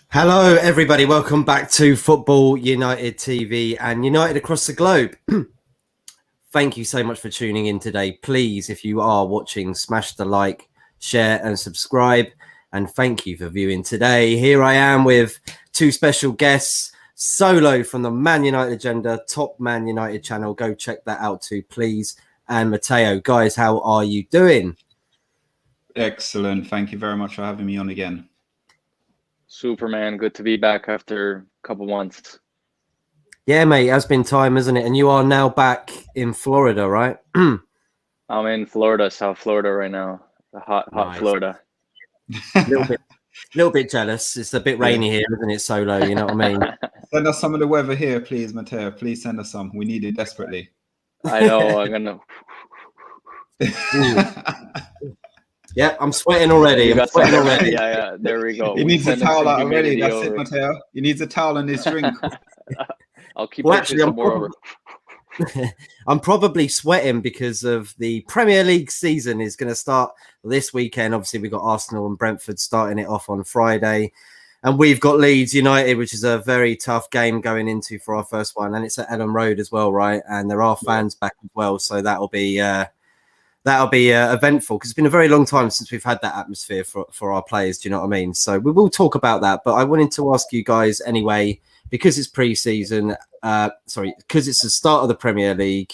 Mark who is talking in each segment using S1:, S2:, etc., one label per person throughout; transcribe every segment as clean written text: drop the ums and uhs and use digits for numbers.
S1: Hello, everybody. Welcome back to Football United TV and United across the globe. Thank you so much for tuning in today. Please, if you are watching, smash the like, share and subscribe. And thank you for viewing today. Here I am with two special guests. Solo from the Man United Agenda, Top Man United channel. Go check that out too, please. And Mateo. Guys, how are you doing?
S2: Excellent. Thank you very much for having me on again.
S3: Superman, good to be back after a couple months.
S1: Yeah, mate, it has been time, isn't it? And you are now back in Florida, right?
S3: I'm in Florida, South Florida right now. The hot
S1: Nice.
S3: Florida.
S1: Little bit jealous. It's a bit rainy here, isn't it, Solo? You know what I mean?
S2: Send us some of the weather here, please, Mateo. Please send us some. We need it desperately.
S3: I know. I'm gonna.
S1: Yeah, I'm sweating already. I'm sweating already.
S3: Yeah. There we go.
S2: He needs a towel out already. That's it, Mateo. He needs a towel and his drink.
S3: I'll keep.
S1: Well, actually, I'm probably sweating because of the Premier League season is going to start this weekend. Obviously, we've got Arsenal and Brentford starting it off on Friday. And we've got Leeds United, which is a very tough game going into for our first one. And it's at Ellen Road as well, right? And there are fans back as well. So that'll be eventful because it's been a very long time since we've had that atmosphere for our players. Do you know what I mean? So we will talk about that. But I wanted to ask you guys anyway, because it's pre-season, because it's the start of the Premier League,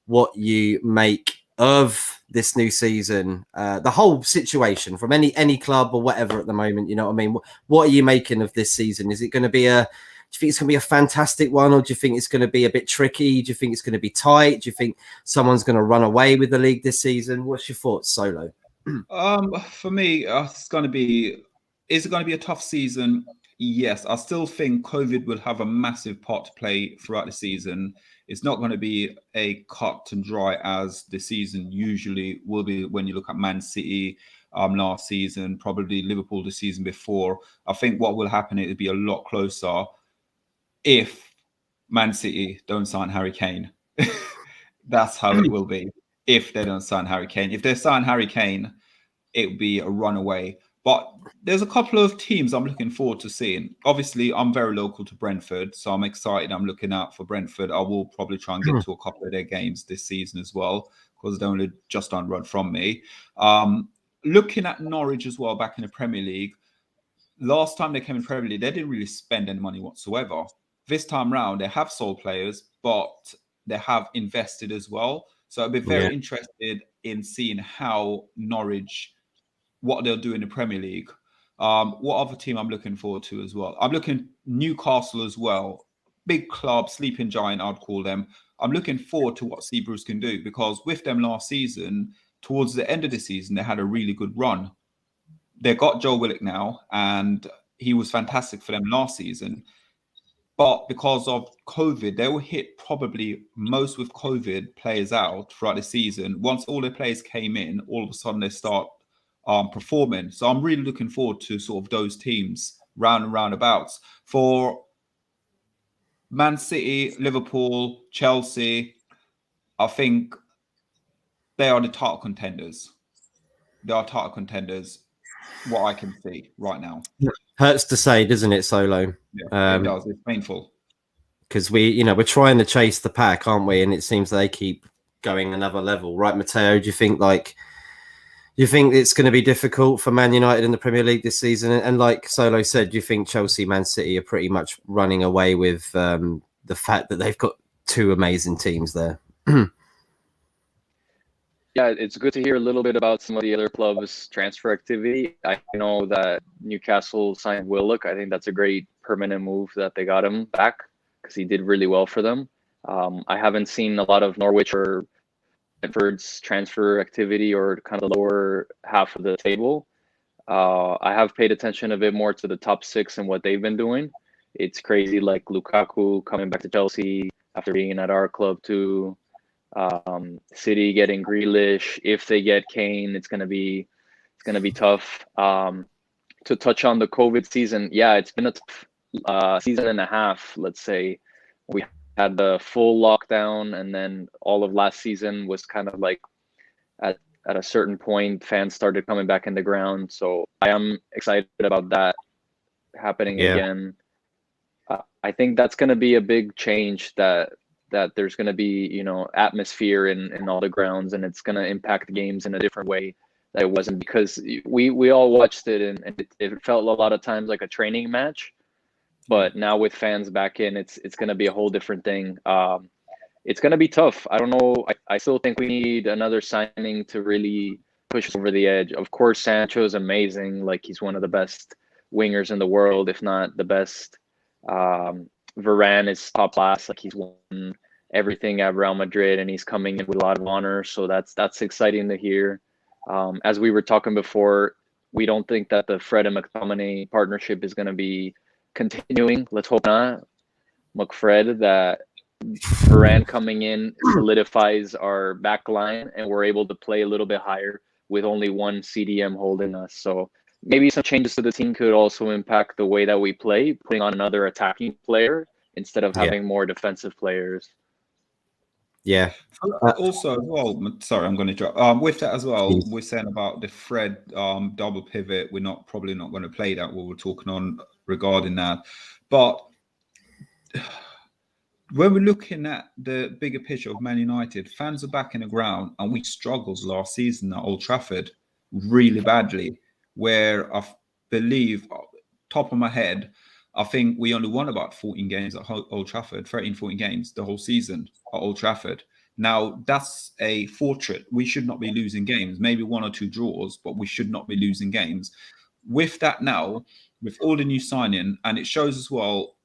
S1: what you make of this new season, the whole situation from any club or whatever at the moment. You know what I mean? What are you making of this season? Is it going to be do you think it's going to be a fantastic one, or do you think it's going to be a bit tricky? Do you think it's going to be tight? Do you think someone's going to run away with the league this season? What's your thoughts, Solo?
S2: For me, is it going to be a tough season? Yes, I still think COVID will have a massive part to play throughout the season. It's not going to be a cut and dry as the season usually will be when you look at Man City last season, probably Liverpool the season before. I think what will happen, it'll be a lot closer if Man City don't sign Harry Kane. That's how it will be if they don't sign Harry Kane. If they sign Harry Kane, it will be a runaway. But there's a couple of teams I'm looking forward to seeing. Obviously, I'm very local to Brentford, so I'm excited. I'm looking out for Brentford. I will probably try and get to a couple of their games this season as well, because they're only just on run from me. Looking at Norwich as well, back in the Premier League. Last time they came in Premier League, they didn't really spend any money whatsoever. This time round, they have sold players, but they have invested as well. So I'd be very interested in seeing how Norwich, what they'll do in the Premier League. What other team I'm looking forward to as well? I'm looking Newcastle as well. Big club, sleeping giant, I'd call them. I'm looking forward to what Sea Bruce can do, because with them last season, towards the end of the season, they had a really good run. They got Joe Willock now, and he was fantastic for them last season. But because of COVID, they will hit probably most with COVID players out throughout the season. Once all their players came in, all of a sudden they start performing. So I'm really looking forward to sort of those teams round and roundabouts. For Man City, Liverpool, Chelsea, I think they are the title contenders. They are title contenders, what I can see right now.
S1: Hurts to say, doesn't it, Solo?
S2: Yeah, it does. It's painful.
S1: Because we're trying to chase the pack, aren't we? And it seems they keep going another level. Right, Mateo, do you think it's going to be difficult for Man United in the Premier League this season? And like Solo said, do you think Chelsea, Man City are pretty much running away with the fact that they've got two amazing teams there?
S3: Yeah, it's good to hear a little bit about some of the other clubs' transfer activity. I know that Newcastle signed Willock. I think that's a great permanent move that they got him back because he did really well for them. I haven't seen a lot of Norwich or Brentford's transfer activity or kind of the lower half of the table. I have paid attention a bit more to the top six and what they've been doing. It's crazy, like Lukaku coming back to Chelsea after being at our club too. City getting Grealish. If they get Kane, it's gonna be tough. To touch on the COVID season, yeah, it's been a tough season and a half. Let's say we had the full lockdown, and then all of last season was kind of like at a certain point, fans started coming back in the ground. So I am excited about that happening again. I think that's going to be a big change that there's going to be, you know, atmosphere in all the grounds, and it's going to impact games in a different way that it wasn't, because we all watched it and it felt a lot of times like a training match. But now with fans back in, it's going to be a whole different thing. It's going to be tough. I don't know. I still think we need another signing to really push us over the edge. Of course, Sancho is amazing. Like, he's one of the best wingers in the world, if not the best. Varane is top class. Like, he's won everything at Real Madrid, and he's coming in with a lot of honor. So that's exciting to hear. As we were talking before, we don't think that the Fred and McTominay partnership is going to be continuing. Let's hope not. McFred, that Varane coming in solidifies our back line, and we're able to play a little bit higher with only one CDM holding us. So maybe some changes to the team could also impact the way that we play, putting on another attacking player instead of having more defensive players.
S1: Yeah.
S2: Also, as well, sorry, I'm going to drop. With that as well, we're saying about the Fred double pivot. We're probably not going to play that. What we're talking on regarding that, but when we're looking at the bigger picture of Man United, fans are back in the ground, and we struggled last season at Old Trafford really badly, where I believe, top of my head, I think we only won about 14 games at Old Trafford, 13, 14 games the whole season at Old Trafford. Now, that's a fortress. We should not be losing games, maybe one or two draws, but we should not be losing games. With that now, with all the new signing, and it shows as well,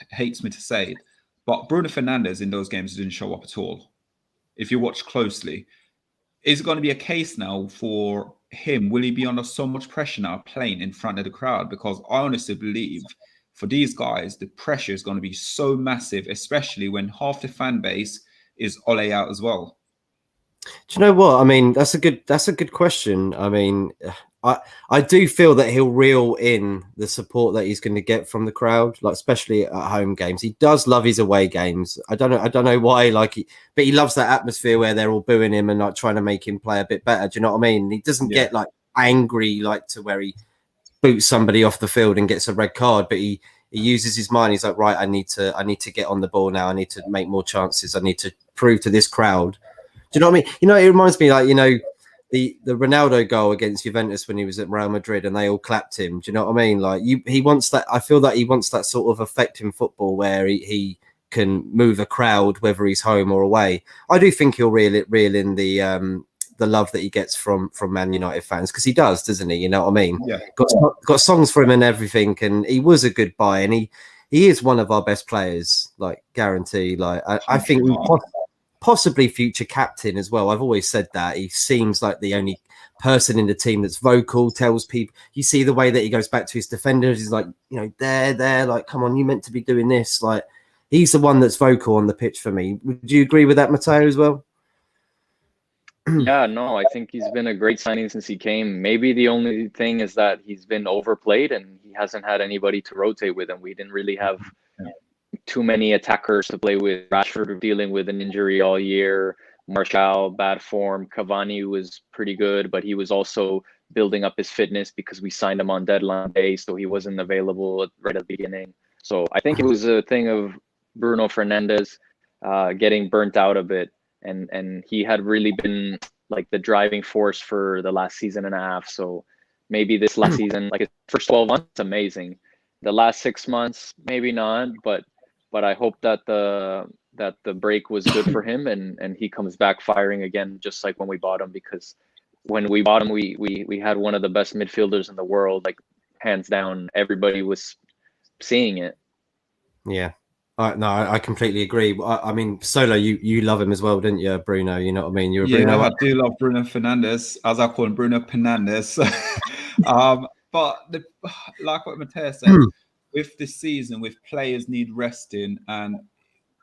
S2: it hates me to say it, but Bruno Fernandes in those games didn't show up at all. If you watch closely, is it going to be a case now for him? Will he be under so much pressure now playing in front of the crowd? Because I honestly believe for these guys, the pressure is going to be so massive, especially when half the fan base is Ole out as well.
S1: Do you know what? I mean, that's a good question. I mean, I do feel that he'll reel in the support that he's going to get from the crowd, like especially at home games. He does love his away games. I don't know why, but he loves that atmosphere where they're all booing him and like trying to make him play a bit better. Do you know what I mean? He doesn't get like angry like to where he boots somebody off the field and gets a red card, but he uses his mind. He's like, right, I need to get on the ball now. I need to make more chances. I need to prove to this crowd. Do you know what I mean? You know, it reminds me, like, you know, the Ronaldo goal against Juventus when he was at Real Madrid and they all clapped him. Do you know what I mean? Like, he wants that. I feel that he wants that sort of effect in football where he can move a crowd, whether he's home or away. I do think he'll reel in the love that he gets from Man United fans, because he does, doesn't he? You know what I mean?
S2: Yeah.
S1: Got songs for him and everything, and he was a good buy, and he is one of our best players, like guarantee. Like I think possibly future captain as well. I've always said that. He seems like the only person in the team that's vocal, tells people. You see the way that he goes back to his defenders. He's like, you know, they're like, come on, you meant to be doing this. Like, he's the one that's vocal on the pitch for me. Would you agree with that, Mateo, as well?
S3: Yeah, no, I think he's been a great signing since he came. Maybe the only thing is that he's been overplayed and he hasn't had anybody to rotate with him. We didn't really have too many attackers to play with. Rashford dealing with an injury all year. Martial, bad form. Cavani was pretty good, but he was also building up his fitness because we signed him on deadline day, so he wasn't available right at the beginning. So I think it was a thing of Bruno Fernandes getting burnt out a bit. And he had really been like the driving force for the last season and a half. So maybe this last season, like his first 12 months, amazing. The last 6 months, maybe not, but I hope that the that the break was good for him, and he comes back firing again, just like when we bought him. Because when we bought him, we had one of the best midfielders in the world, like hands down. Everybody was seeing it.
S1: Yeah. No, I completely agree. I mean, Solo, you love him as well, didn't you, Bruno? You know what I mean? You're a Bruno.
S2: I do love Bruno Fernandes, as I call him, Bruno Fernandes. But like what Mateo said, with this season, with players need resting, and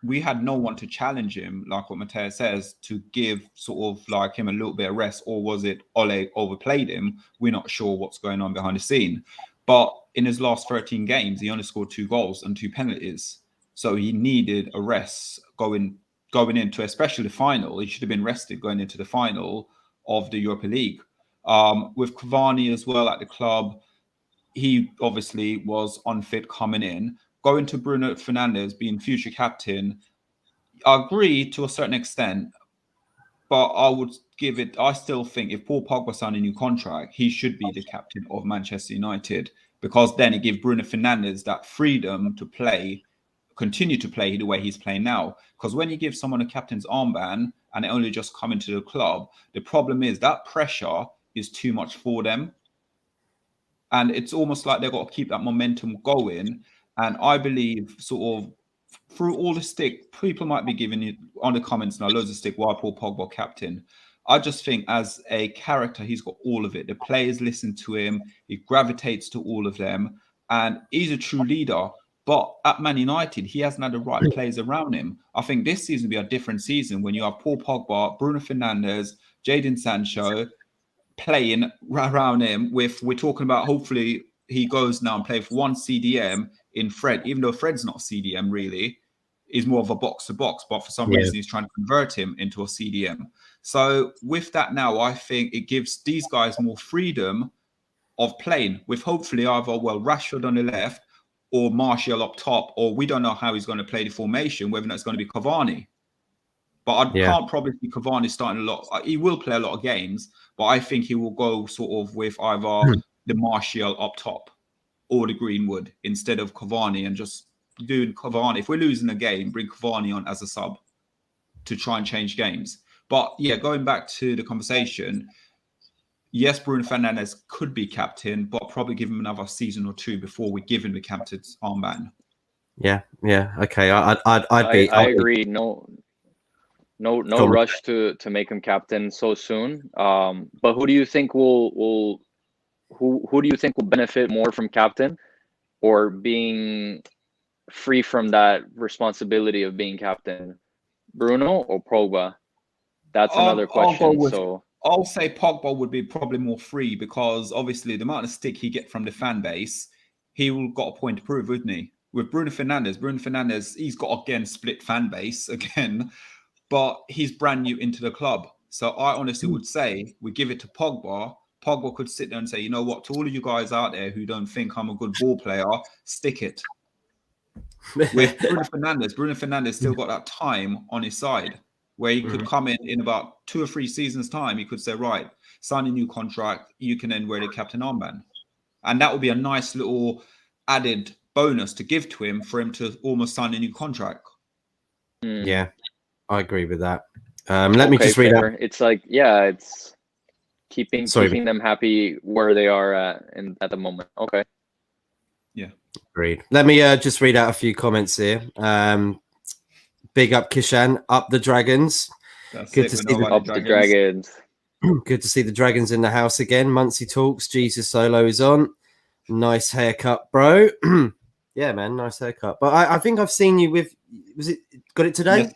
S2: we had no one to challenge him, like what Mateo says, to give sort of like him a little bit of rest, or was it Ole overplayed him? We're not sure what's going on behind the scene. But in his last 13 games, he only scored 2 goals and 2 penalties. So he needed a rest going into, especially the final. He should have been rested going into the final of the Europa League. With Cavani as well at the club, he obviously was unfit coming in. Going to Bruno Fernandes being future captain, I agree to a certain extent, but I still think if Paul Pogba signed a new contract, he should be the captain of Manchester United, because then it gives Bruno Fernandes that freedom to continue to play the way he's playing now. Because when you give someone a captain's armband and they only just come into the club, the problem is that pressure is too much for them. And it's almost like they've got to keep that momentum going. And I believe sort of through all the stick, people might be giving you on the comments now loads of stick, why Paul Pogba captain? I just think as a character, he's got all of it. The players listen to him. He gravitates to all of them. And he's a true leader. But at Man United, he hasn't had the right players around him. I think this season will be a different season when you have Paul Pogba, Bruno Fernandes, Jadon Sancho playing around him. We're talking about hopefully he goes now and plays for one CDM in Fred, even though Fred's not CDM really. He's more of a box-to-box, but for some reason he's trying to convert him into a CDM. So with that now, I think it gives these guys more freedom of playing with hopefully either, Rashford on the left, or Martial up top, or we don't know how he's going to play the formation, whether that's going to be Cavani. But I can't probably see Cavani starting a lot. He will play a lot of games, but I think he will go sort of with either the Martial up top or the Greenwood instead of Cavani, and just doing Cavani. If we're losing a game, bring Cavani on as a sub to try and change games. But yeah, going back to the conversation, yes, Bruno Fernandes could be captain, but probably give him another season or 2 before we give him the captain's armband.
S1: Yeah, okay. I
S3: agree. No rush to make him captain so soon. But who do you think will benefit more from captain, or being free from that responsibility of being captain? Bruno or Pogba? That's another question.
S2: I'll say Pogba would be probably more free, because obviously the amount of stick he gets from the fan base, he will got a point to prove, wouldn't he? With Bruno Fernandes, he's got again split fan base again, but he's brand new into the club. So I honestly would say we give it to Pogba. Pogba could sit there and say, you know what, to all of you guys out there who don't think I'm a good ball player, stick it. With Bruno Fernandes still got that time on his side, where he could come in about 2 or 3 seasons' time. He could say, right, sign a new contract. You can then wear the captain armband. And that would be a nice little added bonus to give to him for him to almost sign a new contract.
S1: Yeah, I agree with that. Let me just read out.
S3: It's like, it's keeping them happy where they are at the moment. Okay.
S2: Yeah.
S1: Agreed. Let me just read out a few comments here. Big up Kishan, up the Dragons. Good to see
S3: the Dragons.
S1: Good to see the Dragons in the house again. Muncie Talks, Jesus Solo is on. Nice haircut, bro. Yeah, man, nice haircut. But I think I've seen you with, got it today?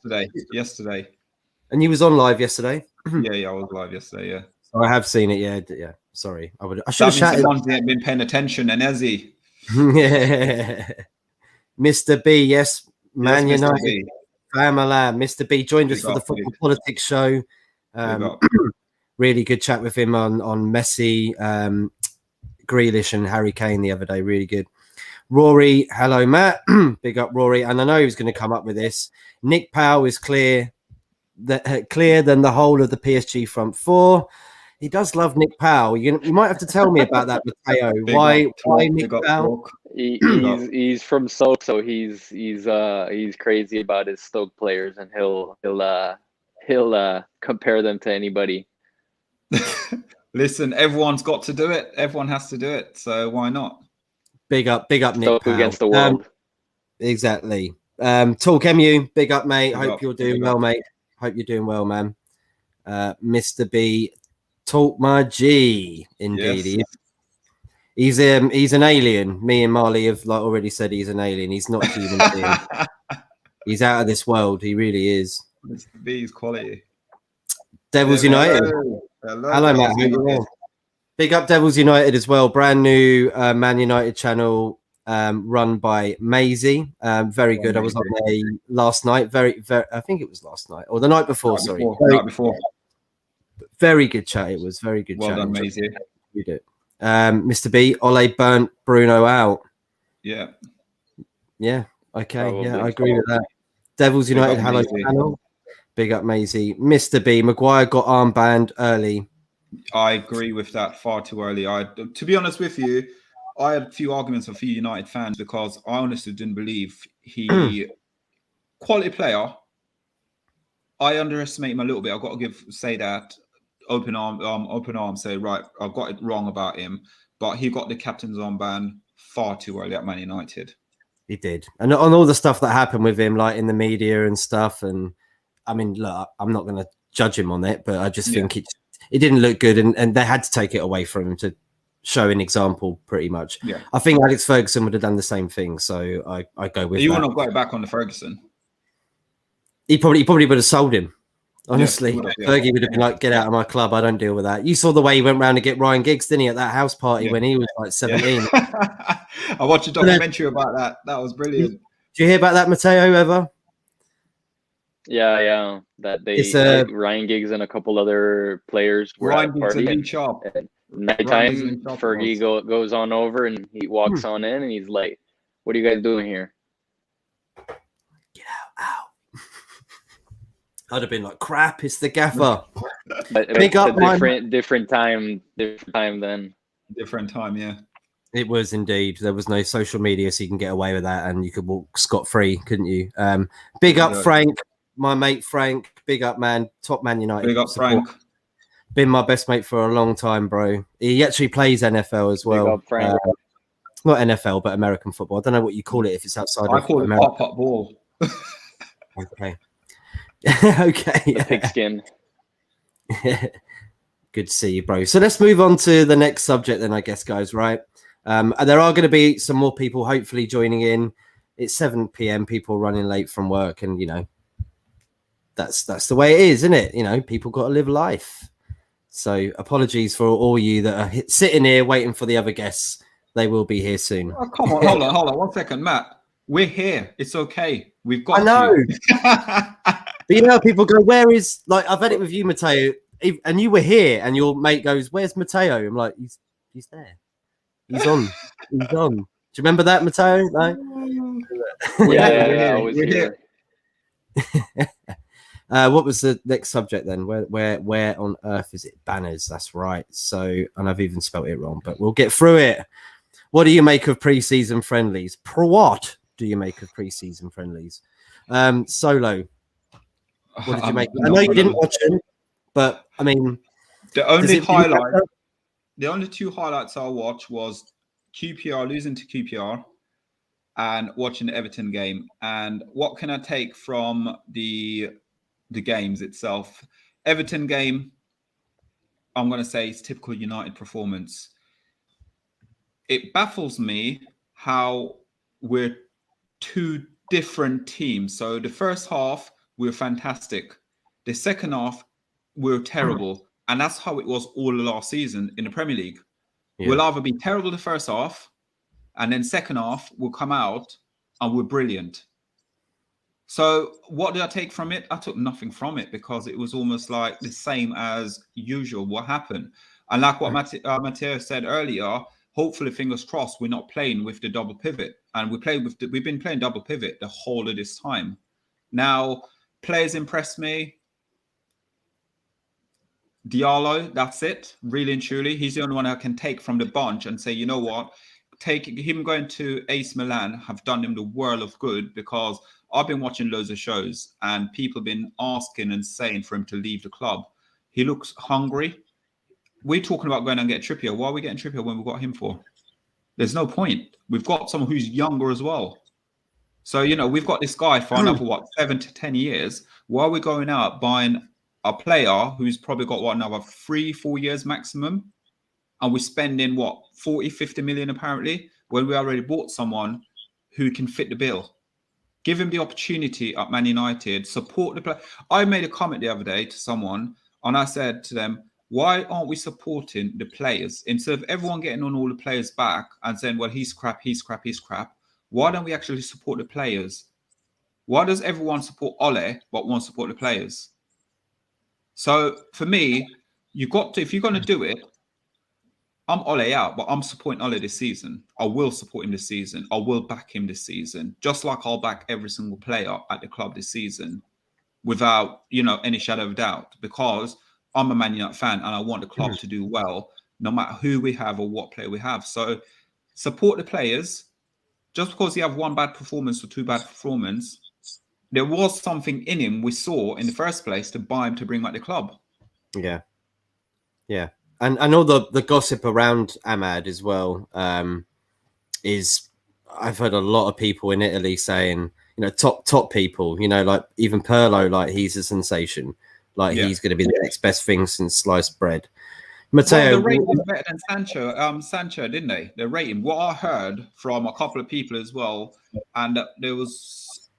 S2: Yesterday.
S1: And you was on live yesterday?
S2: Yeah, I was live yesterday, yeah.
S1: Oh, I have seen it, yeah. Sorry. I should have shouted.
S2: The ones that have been paying attention, and has he?
S1: Yeah. Mr. B, yes, Man United. Family, Mr. B joined us for the Football Politics show. Really good chat with him on Messi, Grealish, and Harry Kane the other day. Really good. Rory, hello, Matt. Big up, Rory. And I know he was going to come up with this. Nick Powell is clear than the whole of the PSG front four. He does love Nick Powell. You might have to tell me about that, Mateo.
S2: Big
S1: Why
S2: up,
S1: Nick
S2: big up,
S1: Powell?
S2: talk.
S3: He's from Stoke, so he's crazy about his Stoke players, and he'll compare them to anybody.
S2: Listen, everyone's got to do it. Everyone has to do it. So why not?
S1: Big up Nick
S3: Stoke
S1: Powell.
S3: against the world.
S1: Exactly. Talk MU, big up, mate. Hope you're doing well,
S2: up.
S1: mate. Hope you're doing well, man. Mr. B, talk my G. Indeed,
S2: Yes.
S1: he's an alien. Me and Marley have already said he's an alien. He's not a human being. He's out of this world. He really is.
S2: Mr. B's quality.
S1: Devils United. Hello, Matt. How you doing? Big up Devils United as well. Brand new Man United channel run by Maisie. Very good. I was on there last night. Very, I think it was last night or the night before.
S2: Night before.
S1: Very good chat. It was very good
S2: well
S1: chat.
S2: Well done, Maisie.
S1: You did. Mr. B, Ole burnt Bruno out.
S2: Yeah.
S1: Yeah. Okay.
S3: Probably.
S1: Yeah, I agree with that. Devils United. Hello, channel. Big up, Maisie. Mr. B, Maguire got armband early.
S2: I agree with that far too early. To be honest with you, I had a few arguments with a few United fans because I honestly didn't believe he quality player. I underestimate him a little bit. I've got to say that open arm. Say right, I've got it wrong about him, but he got the captain's armband far too early at Man United.
S1: He did, and on all the stuff that happened with him, like in the media and stuff. And I mean, look, I'm not going to judge him on it, but I just think it didn't look good, and they had to take it away from him to show an example, pretty much.
S2: Yeah,
S1: I think Alex Ferguson would have done the same thing, so I go with.
S2: You wouldn't have got it back on the Ferguson.
S1: He probably would have sold him. Honestly,
S2: yeah.
S1: Fergie would have been like, "Get out of my club! I don't deal with that." You saw the way he went round to get Ryan Giggs, didn't he, at that house party when he was like 17?
S2: Yeah. I watched a documentary about that. That was brilliant.
S1: Did you hear about that, Mateo? Ever?
S3: Yeah. That Ryan Giggs and a couple other players were at a party. At nighttime, Fergie goes on over and he walks on in and he's like, "What are you guys doing here?"
S1: Get out! I'd have been like, "Crap! It's the gaffer."
S3: But
S1: Big up,
S3: different time then.
S2: Different time, yeah.
S1: It was indeed. There was no social media, so you can get away with that, and you could walk scot-free, couldn't you? Big up, Frank, my mate Frank. Big up, man. Top Man United.
S2: Big up,
S1: support.
S2: Frank.
S1: Been my best mate for a long time, bro. He actually plays NFL as well.
S3: Big up, Frank.
S1: Not NFL, but American football. I don't know what you call it if it's outside.
S2: I call it pop-up ball.
S1: Okay. Okay.
S3: The pigskin.
S1: Good to see you, bro. So let's move on to the next subject then, I guess, guys, right? And there are going to be some more people hopefully joining in. It's 7 p.m. People running late from work, and, you know, that's the way it is, isn't it? You know, people got to live life. So apologies for all you that are sitting here waiting for the other guests. They will be here soon.
S2: Oh, come on. Hold on. 1 second, Matt. We're here. It's okay. We've got
S1: I know.
S2: you.
S1: But you know, people go, where is, like, I've had it with you, Mateo, and you were here, and your mate goes, where's Mateo? I'm like, he's there. He's on. He's on. Do you remember that, Mateo? No?
S3: Yeah, I was here.
S1: What was the next subject then? Where on earth is it? Banners. That's right. So, and I've even spelt it wrong, but we'll get through it. What do you make of pre-season friendlies? What do you make of pre-season friendlies? Solo. What did you make? I know you didn't watch them, but I mean,
S2: the only two highlights I watched was QPR losing to QPR and watching the Everton game. And what can I take from the games itself? Everton game, I'm going to say it's typical United performance. It baffles me how we're two different teams. So the first half, we were fantastic. The second half, we were terrible. And that's how it was all the last season in the Premier League. Yeah. We'll either be terrible the first half, and then second half, we'll come out and we're brilliant. So what did I take from it? I took nothing from it because it was almost like the same as usual. What happened? And like what Mateo said earlier, hopefully, fingers crossed, we're not playing with the double pivot. And we've been playing double pivot the whole of this time. Now, players impress me. Diallo, that's it. Really and truly, he's the only one I can take from the bunch and say, you know what, take him going to AC Milan have done him the world of good, because I've been watching loads of shows and people have been asking and saying for him to leave the club. He looks hungry. We're talking about going and get Trippier. Why are we getting Trippier when we've got him for? There's no point. We've got someone who's younger as well. So, you know, we've got this guy for another, 7 to 10 years. Why are we going out buying a player who's probably got, another 3-4 years maximum? And we're spending, 40-50 million apparently, when we already bought someone who can fit the bill. Give him the opportunity at Man United, support the player. I made a comment the other day to someone, and I said to them, why aren't we supporting the players? Instead of everyone getting on all the players back and saying, well, he's crap, he's crap, he's crap. Why don't we actually support the players? Why does everyone support Ole but won't support the players? So for me, you've got to, if you're going to do it, I'm Ole out, but I'm supporting Ole this season. I will support him this season. I will back him this season, just like I'll back every single player at the club this season, without, any shadow of doubt, because I'm a Man United fan and I want the club to do well, no matter who we have or what player we have. So support the players. Just because he have one bad performance or two bad performance, there was something in him we saw in the first place to buy him to bring back the club.
S1: Yeah. Yeah. And all the gossip around Ahmad as well is, I've heard a lot of people in Italy saying, top people, like even Pirlo, like he's a sensation. Like he's going to be the next best thing since sliced bread. Mateo,
S2: they rated him better than Sancho, didn't they? They rated him. What I heard from a couple of people as well, and there was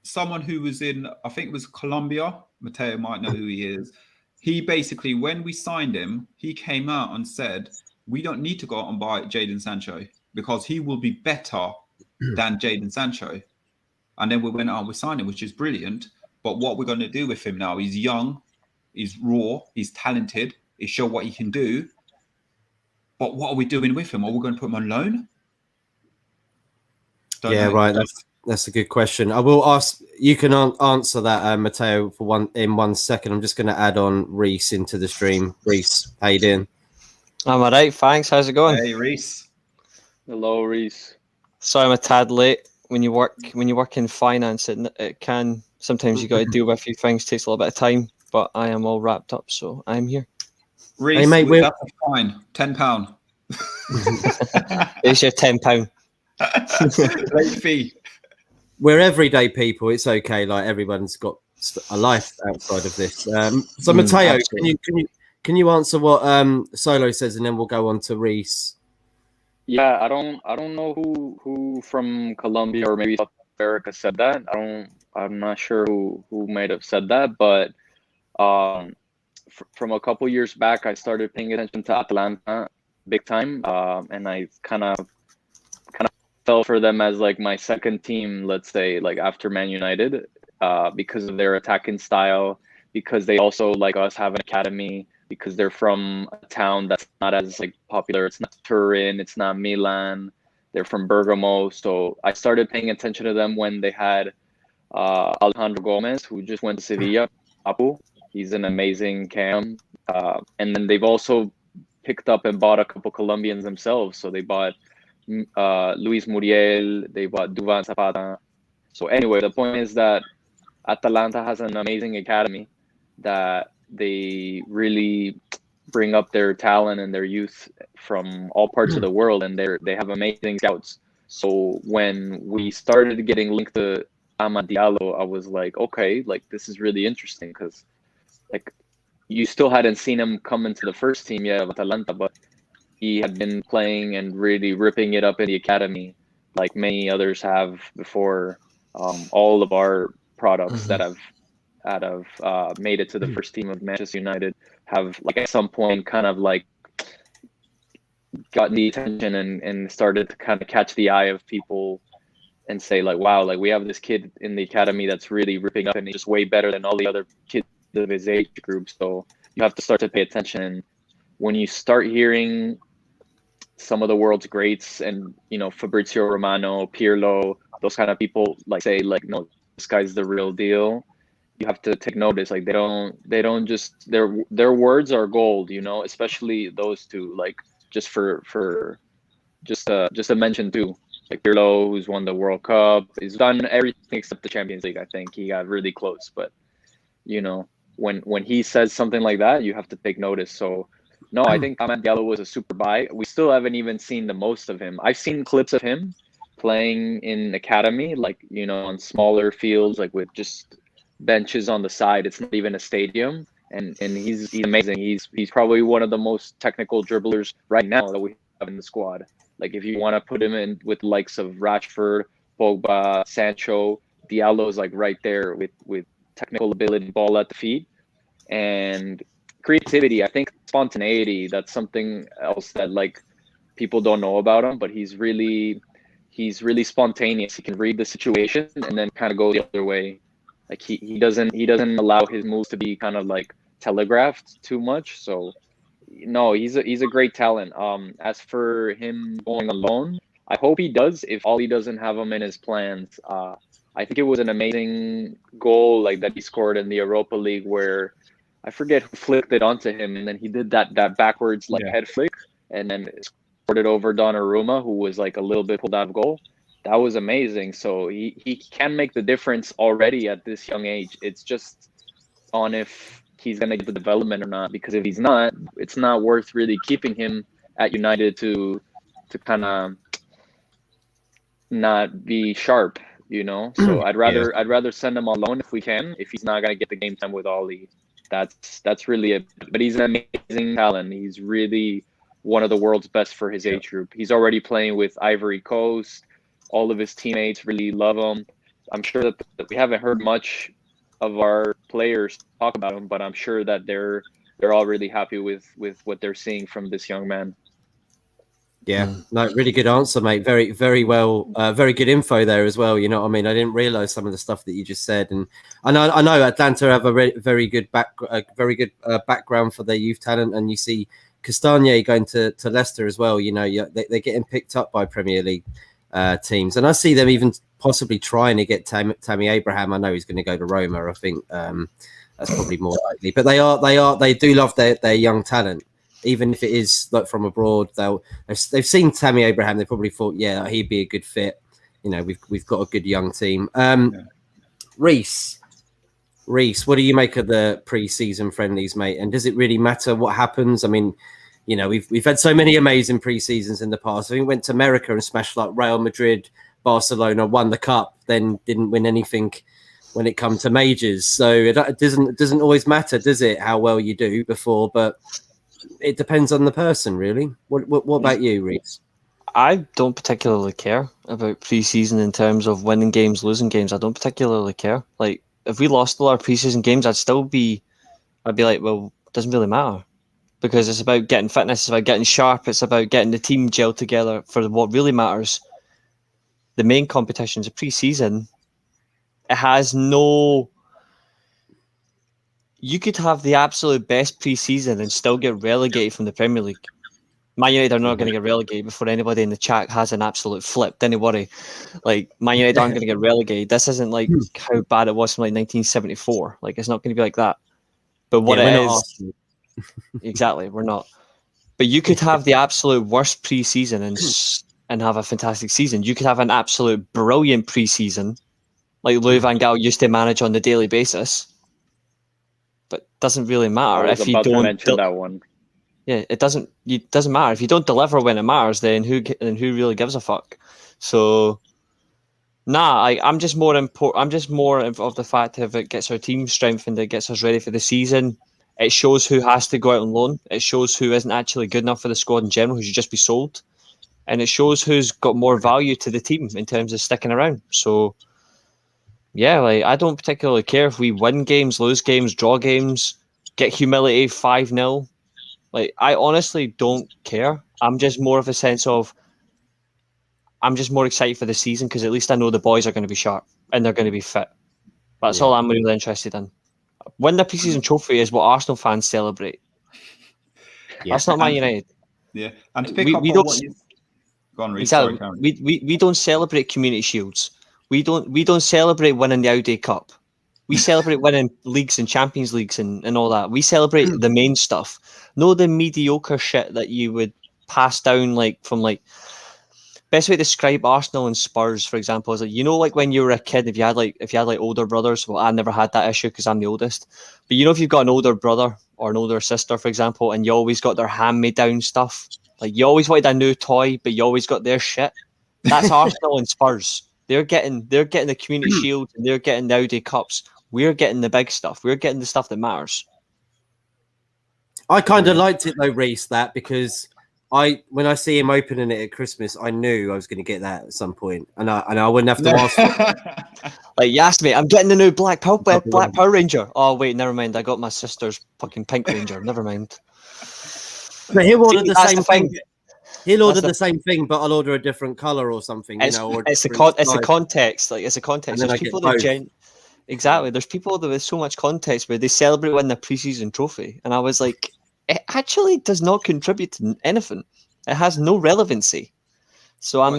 S2: someone who was in, I think it was Colombia. Mateo might know who he is. He basically, when we signed him, he came out and said, we don't need to go out and buy Jadon Sancho because he will be better than Jadon Sancho. And then we went out and we signed him, which is brilliant. But what we're going to do with him now, he's young, he's raw, he's talented, he showed what he can do. But what are we doing with him? Are we going to put him on loan?
S1: Don't know. Right. That's a good question. I will ask. You can answer that, Mateo, in 1 second. I'm just going to add on Reece into the stream. Reece, how you doing?
S4: I'm all right, thanks. How's it going?
S2: Hey, Reece.
S3: Hello, Reece.
S4: Sorry, I'm a tad late. When you work in finance, it can sometimes you got to deal with a few things. Takes a little bit of time, but I am all wrapped up, so I'm here.
S2: Reece, hey, mate, that's fine. £10.
S4: It's your £10
S2: late fee.
S1: We're everyday people. It's okay. Like everyone's got a life outside of this. So Mateo, can you answer what Solo says, and then we'll go on to Reece.
S3: Yeah, I don't know who from Colombia or maybe South America said that. I'm not sure who might have said that, but from a couple years back, I started paying attention to Atalanta big time, and I kind of fell for them as like my second team, let's say, like after Man United, because of their attacking style, because they also, like us, have an academy, because they're from a town that's not as like popular. It's not Turin, it's not Milan. They're from Bergamo. So I started paying attention to them when they had Alejandro Gomez, who just went to Sevilla, Apu. He's an amazing cam. And then they've also picked up and bought a couple Colombians themselves. So they bought Luis Muriel, they bought Duvan Zapata. So anyway, the point is that Atalanta has an amazing academy that they really bring up their talent and their youth from all parts of the world, and they have amazing scouts. So when we started getting linked to Amad Diallo, I was like, okay, like this is really interesting, because like you still hadn't seen him come into the first team yet of Atalanta, but he had been playing and really ripping it up in the academy, like many others have before. All of our products that have made it to the first team of Manchester United have, like, at some point kind of like gotten the attention and started to kind of catch the eye of people and say like, wow, like we have this kid in the academy that's really ripping up and he's just way better than all the other kids of his age group. So you have to start to pay attention. And when you start hearing some of the world's greats and, you know, Fabrizio Romano, Pirlo, those kind of people like say like, no, this guy's the real deal. you have to take notice. Like they don't just their words are gold, you know, especially those two. Like just just to mention too, like Pirlo, who's won the World Cup, he's done everything except the Champions League. I think he got really close, but you know, when he says something like that, you have to take notice. So no, I think Amad Diallo was a super buy. We still haven't even seen the most of him. I've seen clips of him playing in academy, like, you know, on smaller fields, like with just benches on the side. It's not even a stadium, and he's amazing. He's probably one of the most technical dribblers right now that we have in the squad. Like if you want to put him in with the likes of Rashford, Pogba, Sancho, Diallo is like right there with technical ability, ball at the feet, and creativity. I think spontaneity. That's something else that like people don't know about him, but he's really spontaneous. He can read the situation and then kind of go the other way. Like he doesn't allow his moves to be kind of like telegraphed too much. So no, he's a great talent. As for him going alone, I hope he does. If Ollie doesn't have him in his plans, I think it was an amazing goal like that he scored in the Europa League where I forget who flicked it onto him, and then he did that backwards like head flick, and then scored it over Donnarumma, who was like a little bit pulled out of goal. That was amazing. So he can make the difference already at this young age. It's just on if he's going to get the development or not, because if he's not, it's not worth really keeping him at United to kind of not be sharp, you know. So I'd rather send him on loan if we can, if he's not going to get the game time with Ollie. That's really it. But he's an amazing talent. He's really one of the world's best for his age group. He's already playing with Ivory Coast. All of his teammates really love him. I'm sure that we haven't heard much of our players talk about him, but I'm sure that they're all really happy with what they're seeing from this young man.
S1: Yeah, no, really good answer, mate. Very, very well. Very good info there as well. You know what I mean? I didn't realize some of the stuff that you just said, and I know Atlanta have a very good background for their youth talent, and you see Castagne going to Leicester as well. You know, they're getting picked up by Premier League teams, and I see them even possibly trying to get Tammy Abraham. I know he's going to go to Roma. I think that's probably more likely, but they do love their young talent. Even if it is like from abroad, they've seen Tammy Abraham. They probably thought, yeah, he'd be a good fit. You know, we've got a good young team. Reece, what do you make of the pre-season friendlies, mate? And does it really matter what happens? I mean, you know, we've had so many amazing pre-seasons in the past. I think we went to America and smashed like Real Madrid, Barcelona, won the cup, then didn't win anything when it comes to majors. So it doesn't always matter, does it? How well you do before, but it depends on the person, really. What about you, Reece?
S4: I don't particularly care about pre-season in terms of winning games, losing games. I don't particularly care. Like, if we lost all our pre-season games, I'd be like, well, it doesn't really matter, because it's about getting fitness, it's about getting sharp, it's about getting the team gelled together for what really matters. The main competitions of pre-season, it has no. You could have the absolute best pre-season and still get relegated from the Premier League. Man United are not going to get relegated before anybody in the chat has an absolute flip. Don't worry. Like, Man United aren't going to get relegated. This isn't like how bad it was from like 1974. Like, it's not going to be like that. But what it is... Exactly, we're not. But you could have the absolute worst pre-season and have a fantastic season. You could have an absolute brilliant pre-season, like Louis van Gaal used to manage on a daily basis. But doesn't really matter if you don't mention
S3: that one.
S4: Yeah, it doesn't matter if you don't deliver when it matters. Then who really gives a fuck? So, I'm just more of the fact if it gets our team strengthened, it gets us ready for the season. It shows who has to go out on loan. It shows who isn't actually good enough for the squad in general, who should just be sold, and it shows who's got more value to the team in terms of sticking around. So. Yeah, like, I don't particularly care if we win games, lose games, draw games, get humiliated 5-0. Like, I honestly don't care. I'm just more of a sense of I'm just more excited for the season because at least I know the boys are going to be sharp and they're going to be fit. That's all I'm really interested in. Win the pre-season trophy is what Arsenal fans celebrate. That's not Man United.
S2: Yeah, and to pick up on what you... Go on, Reece. Sorry,
S4: we don't celebrate community shields. We don't celebrate winning the Audi Cup. We celebrate winning leagues and Champions Leagues and all that. We celebrate the main stuff, no the mediocre shit that you would pass down from best way to describe Arsenal and Spurs, for example, is like when you were a kid, if you had older brothers. Well, I never had that issue because I'm the oldest. But if you've got an older brother or an older sister, for example, and you always got their hand-me-down stuff, like you always wanted a new toy, but you always got their shit. That's Arsenal and Spurs. They're getting the Community Shield and they're getting the Audi Cups. We're getting the big stuff. We're getting the stuff that matters.
S1: I kind of liked it though, Reece, because when I see him opening it at Christmas, I knew I was going to get that at some point, and I wouldn't have to ask.
S4: Like you asked me, I'm getting the new Black Power Ranger. Oh wait, never mind. I got my sister's fucking Pink Ranger. Never mind.
S1: But he'll order the same thing. He'll order the same thing, but I'll order a different color or something.
S4: It's the context. Like it's a context. There's people that exactly. There's people that with so much context where they celebrate winning the preseason trophy, and I was like, it actually does not contribute to anything. It has no relevancy. So I'm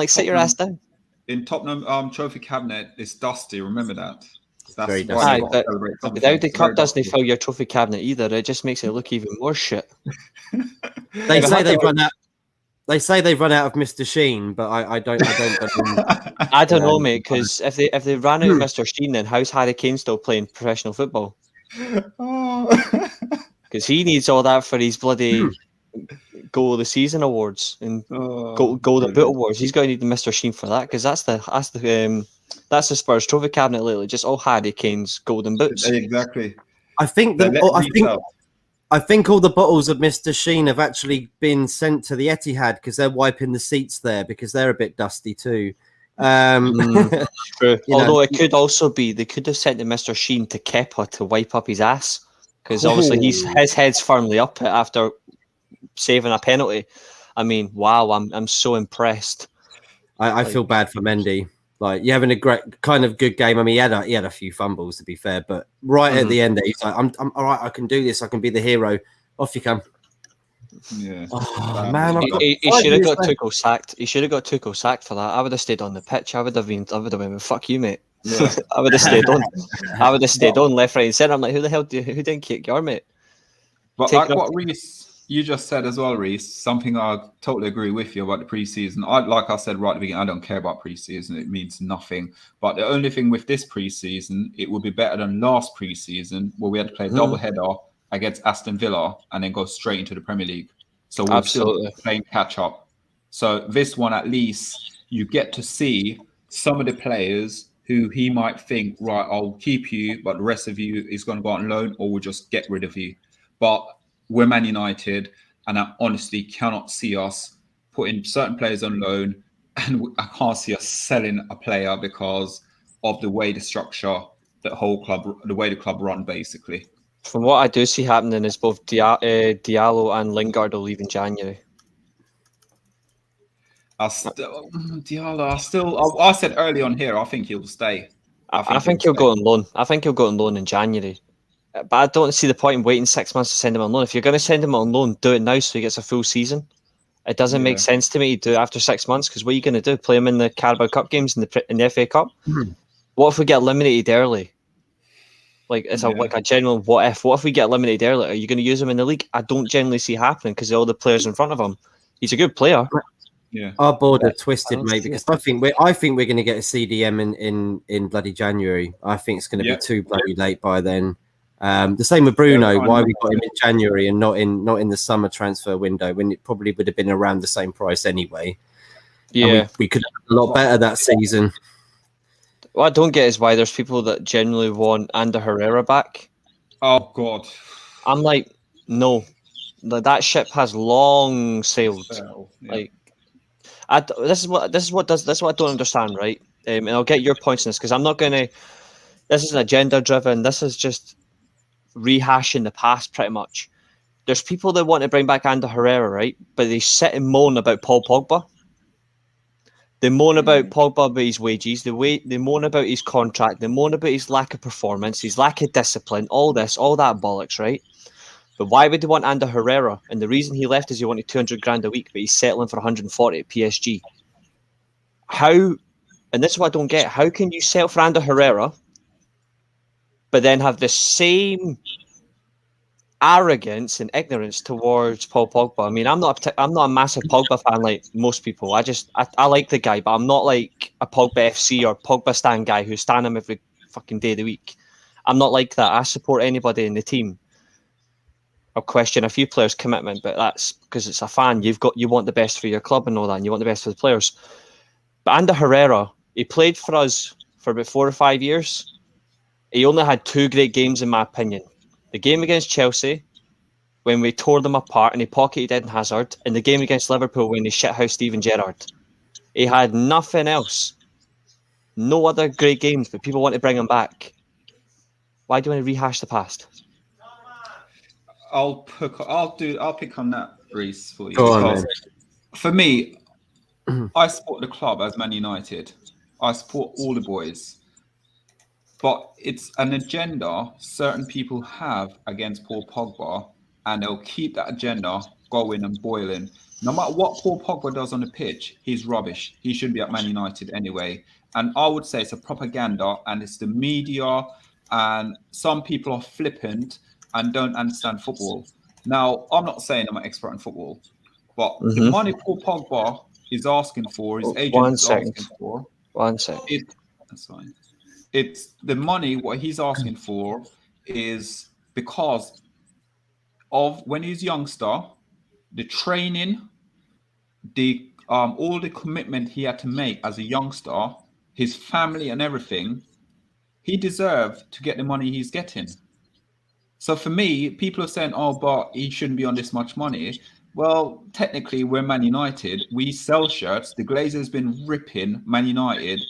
S4: sit your ass down.
S2: In Tottenham trophy cabinet, it's dusty. Remember that. That's
S1: very
S2: why
S1: dusty.
S4: But the Audi Cup doesn't fill your trophy cabinet either. It just makes it look even more shit.
S1: They say they've run out. They say they've run out of Mr. Sheen, but I don't.
S4: I don't know, mate. Because if they ran out of Mr. Sheen, then how's Harry Kane still playing professional football? Because he needs all that for his bloody goal of the season awards and golden boot awards. He's going to need the Mr. Sheen for that because that's the Spurs trophy cabinet lately. Just all Harry Kane's golden boots.
S2: Exactly.
S1: I think all the bottles of Mr. Sheen have actually been sent to the Etihad because they're wiping the seats there because they're a bit dusty too.
S4: True. Although it could also be they could have sent the Mr. Sheen to Kepa to wipe up his ass because obviously his head's firmly up after saving a penalty. I mean, wow, I'm so impressed.
S1: I feel bad for Mendy. Like you're having a great kind of good game. I mean, he had a few fumbles to be fair, but right at the end, there, he's like, "I'm all right. I can do this. I can be the hero. Off you come."
S2: Yeah.
S1: Oh, man,
S4: he should have got Tuchel sacked. He should have got Tuchel sacked for that. I would have stayed on the pitch. I would have been, fuck you, mate. Yeah. I would have stayed on. I would have stayed on left, right, and centre. I'm like, who didn't kick your mate?
S2: But like what Reece you just said as well, Reece, something I totally agree with you about the preseason. Like I said right at the beginning, I don't care about preseason. It means nothing. But the only thing with this preseason, it would be better than last preseason where we had to play a double header against Aston Villa and then go straight into the Premier League. So we're still playing catch up. So this one, at least, you get to see some of the players who he might think, right, I'll keep you, but the rest of you is going to go on loan or we'll just get rid of you. But we're Man United, and I honestly cannot see us putting certain players on loan, and I can't see us selling a player because of the way the structure, the way the club run, basically.
S4: From what I do see happening is both Diallo and Lingard will leave in January.
S2: I said early on here, I think he'll stay.
S4: I think he'll go on loan. I think he'll go on loan in January. But I don't see the point in waiting 6 months to send him on loan. If you're going to send him on loan, do it now so he gets a full season. It doesn't make sense to me to do it after 6 months because what are you going to do? Play him in the Carabao Cup games in the FA Cup? What if we get eliminated early? Like it's like a general what if? What if we get eliminated early? Are you going to use him in the league? I don't generally see happening because of all the players in front of him. He's a good player.
S2: Yeah,
S1: our board are twisted, mate. Because I think we're going to get a CDM in bloody January. I think it's going to be too bloody late by then. The same with Bruno. Why we got him in January and not in the summer transfer window when it probably would have been around the same price anyway.
S4: Yeah,
S1: we could have done a lot better that season.
S4: What I don't get is why there's people that genuinely want Ander Herrera back.
S2: Oh God,
S4: I'm like, no, that ship has long sailed. Like, this is what I don't understand, right? And I'll get your points on this because I'm not gonna. This isn't agenda driven. This is just rehashing the past, pretty much. There's people that want to bring back Ander Herrera, right? But they sit and moan about Paul Pogba. They moan about Pogba, about his wages. They moan about his contract. They moan about his lack of performance, his lack of discipline, all that bollocks, right? But why would they want Ander Herrera? And the reason he left is he wanted 200 grand a week, but he's settling for 140 at PSG. How? And this is what I don't get. How can you settle for Ander Herrera but then have the same arrogance and ignorance towards Paul Pogba. I mean, I'm not a massive Pogba fan like most people. I like the guy, but I'm not like a Pogba FC or Pogba stan guy who stan him every fucking day of the week. I'm not like that. I support anybody in the team. I'll question a few players' commitment, but that's because it's a fan. You want the best for your club and all that, and you want the best for the players. But Ander Herrera, he played for us for about 4 or 5 years. He only had 2 great games, in my opinion. The game against Chelsea, when we tore them apart and he pocketed Eden Hazard, and the game against Liverpool when he shithoused Steven Gerrard. He had nothing else. No other great games, but people want to bring him back. Why do you want to rehash the past?
S2: I'll pick on that, Reece, for you.
S1: Go on,
S2: because
S1: man.
S2: for me, I support the club as Man United. I support all the boys. But it's an agenda certain people have against Paul Pogba, and they'll keep that agenda going and boiling. No matter what Paul Pogba does on the pitch, he's rubbish. He shouldn't be at Man United anyway. And I would say it's a propaganda, and it's the media, and some people are flippant and don't understand football. Now, I'm not saying I'm an expert in football, but the money Paul Pogba is asking for, his agent is asking for.
S4: 1 second.
S2: That's fine. It's the money, what he's asking for is because of when he's youngster, the training, the all the commitment he had to make as a youngster, his family and everything, he deserved to get the money he's getting. So for me, people are saying, oh, but he shouldn't be on this much money. Well, technically, we're Man United. We sell shirts. The Glazers been ripping Man United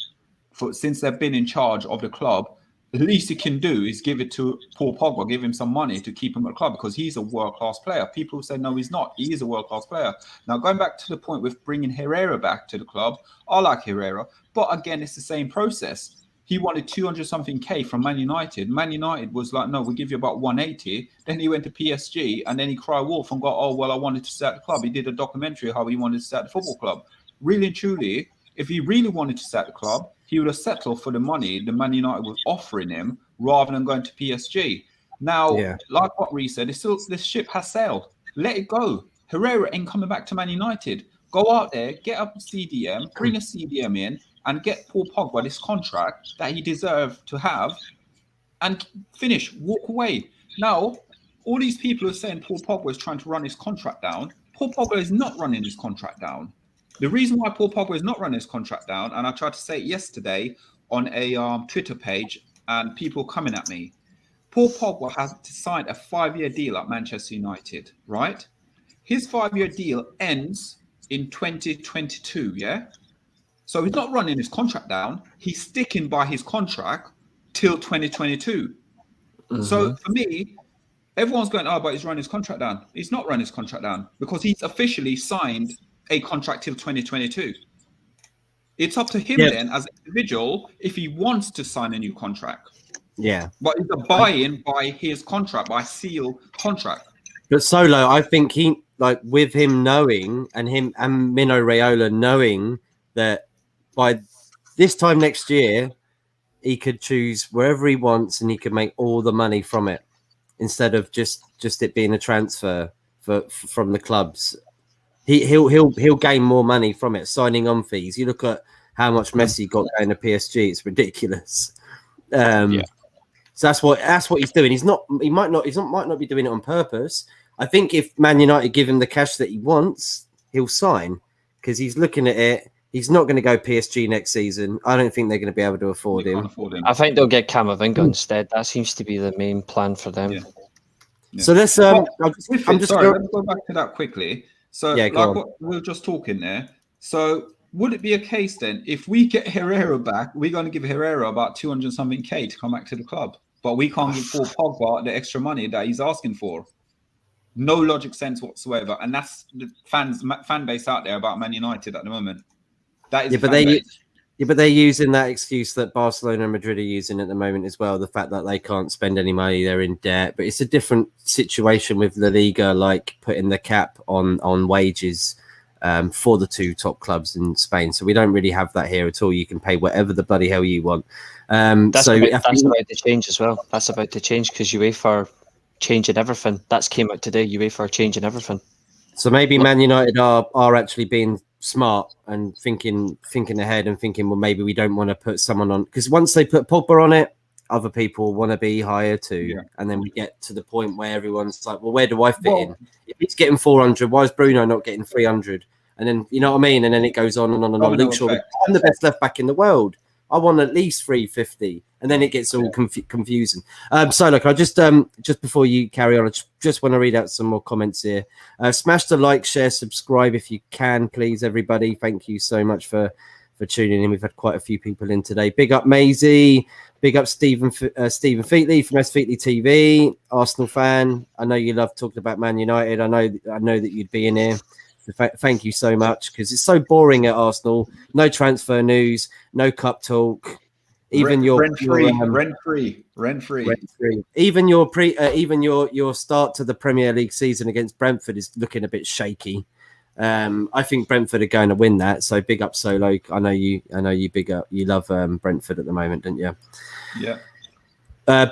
S2: since they've been in charge of the club. The least you can do is give it to Paul Pogba, give him some money to keep him at the club because he's a world-class player. People say, no, he's not. He is a world-class player. Now, going back to the point with bringing Herrera back to the club, I like Herrera. But again, it's the same process. He wanted 200-something K from Man United. Man United was like, no, we'll give you about 180. Then he went to PSG and then he cried wolf and got, oh, well, I wanted to start the club. He did a documentary how he wanted to start the football club. Really and truly, if he really wanted to start the club, he would have settled for the money the Man United was offering him rather than going to PSG. Now, like what Reece said, this ship has sailed. Let it go. Herrera ain't coming back to Man United. Go out there, get up a CDM, bring a CDM in, and get Paul Pogba this contract that he deserved to have, and finish, walk away. Now, all these people are saying Paul Pogba is trying to run his contract down. Paul Pogba is not running his contract down. The reason why Paul Pogba is not running his contract down, and I tried to say it yesterday on a Twitter page, and people coming at me, Paul Pogba has signed a 5-year deal at Manchester United, right? His 5-year deal ends in 2022, yeah? So he's not running his contract down. He's sticking by his contract till 2022. So for me, everyone's going, oh, but he's running his contract down. He's not running his contract down because he's officially signed a contract till 2022. It's up to him then as an individual if he wants to sign a new contract.
S1: Yeah.
S2: But it's a buy-in by his contract, by seal contract.
S1: But Solo, I think he, like with him knowing and Mino Raiola knowing that by this time next year, he could choose wherever he wants and he could make all the money from it instead of just it being a transfer from the clubs. He'll gain more money from it, signing on fees. You look at how much Messi got going to PSG; it's ridiculous. So that's what he's doing. He might not be doing it on purpose. I think if Man United give him the cash that he wants, he'll sign because he's looking at it. He's not going to go PSG next season. I don't think they're going to be able to afford him.
S4: I think they'll get Camavinga instead. That seems to be the main plan for them.
S2: Yeah.
S1: So let's let's
S2: go back to that quickly. So like what we were just talking there. So would it be a case then if we get Herrera back, we're going to give Herrera about 200-something K to come back to the club, but we can't give Paul Pogba the extra money that he's asking for? No logic sense whatsoever, and that's the fan base out there about Man United at the moment. That is
S1: but they're using that excuse that Barcelona and Madrid are using at the moment as well. The fact that they can't spend any money, they're in debt. But it's a different situation with La Liga, like putting the cap on wages. for the two top clubs in Spain. So we don't really have that here at all. You can pay whatever the bloody hell you want.
S4: That's about to change as well. That's about to change because UEFA are changing everything. That's came out today. UEFA are changing everything.
S1: So maybe Man United are actually being smart and thinking ahead and thinking, well, maybe we don't want to put someone on, because once they put Pogba on it, other people want to be higher too. Yeah. And then we get to the point where everyone's like, well, where do I fit in? If he's getting 400, why is Bruno not getting 300? And then, you know what I mean? And then it goes on and on and on. Luke Shaw, I'm the best left back in the world. I want at least 350. And then it gets all confusing. So look, I just before you carry on, I just want to read out some more comments here. Smash the like, share, subscribe if you can, please, everybody. Thank you so much for tuning in. We've had quite a few people in today. Big up Maisie. Big up Stephen Featley from S Featley TV, Arsenal fan. I know you love talking about Man United. I know that you'd be in here. So thank you so much, because it's so boring at Arsenal. No transfer news, no cup talk. Even rent free. Even your start to the Premier League season against Brentford is looking a bit shaky. I think Brentford are going to win that. So big up Solo. I know you love Brentford at the moment, don't you?
S2: Yeah.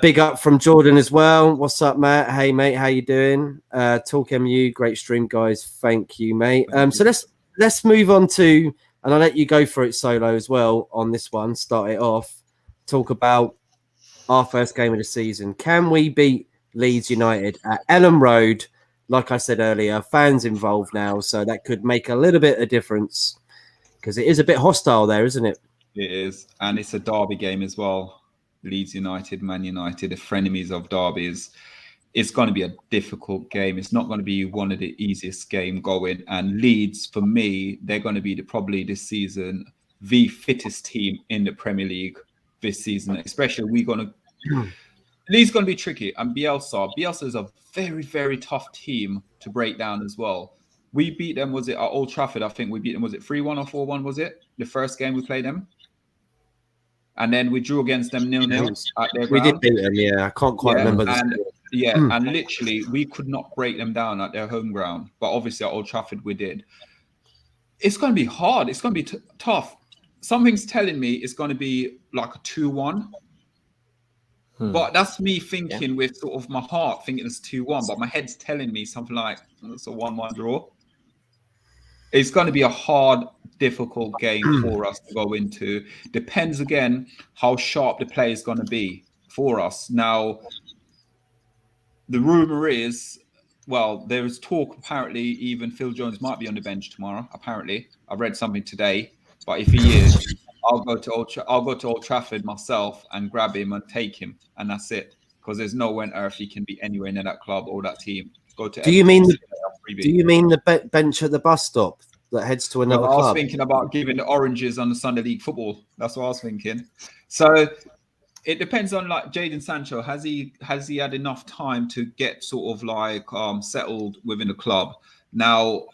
S1: Big up from Jordan as well. What's up, Matt? Hey mate, how you doing? Talk MU, great stream, guys. Thank you, mate. So let's move on to, and I'll let you go for it Solo as well on this one. Start it off. Talk about our first game of the season. Can we beat Leeds United at Elland Road? Like I said earlier, fans involved now, so that could make a little bit of difference, because it is a bit hostile there, isn't it?
S2: It is, and it's a derby game as well. Leeds United, Man United, the frenemies of derbies. It's going to be a difficult game. It's not going to be one of the easiest game going. And Leeds, for me, they're going to be probably this season the fittest team in the Premier League this season. Especially, Leeds going to be tricky. And Bielsa is a very, very tough team to break down as well. We beat them, was it at Old Trafford? I think we beat them, was it 3-1 or 4-1, was it? The first game we played them? And then we drew against them 0-0 at their ground.
S1: We did beat them, yeah. I can't quite remember this.
S2: And literally, we could not break them down at their home ground. But obviously, at Old Trafford, we did. It's going to be hard. It's going to be tough. Something's telling me it's going to be like a 2-1. But that's me thinking with sort of my heart thinking it's 2-1. But my head's telling me something like it's a 1-1 draw. It's going to be a hard, difficult game for us to go into. Depends, again, how sharp the play is going to be for us. Now, the rumour is, well, there is talk, apparently, even Phil Jones might be on the bench tomorrow, apparently. I read something today. But if he is, I'll go to Old Trafford myself and grab him and take him. And that's it. Because there's no way on earth he can be anywhere near that club or that team.
S1: Do you mean the bench at the bus stop that heads to another club?
S2: I was thinking about giving the oranges on the Sunday League football. That's what I was thinking. So it depends on like Jadon Sancho. Has he had enough time to get sort of like settled within the club? Now,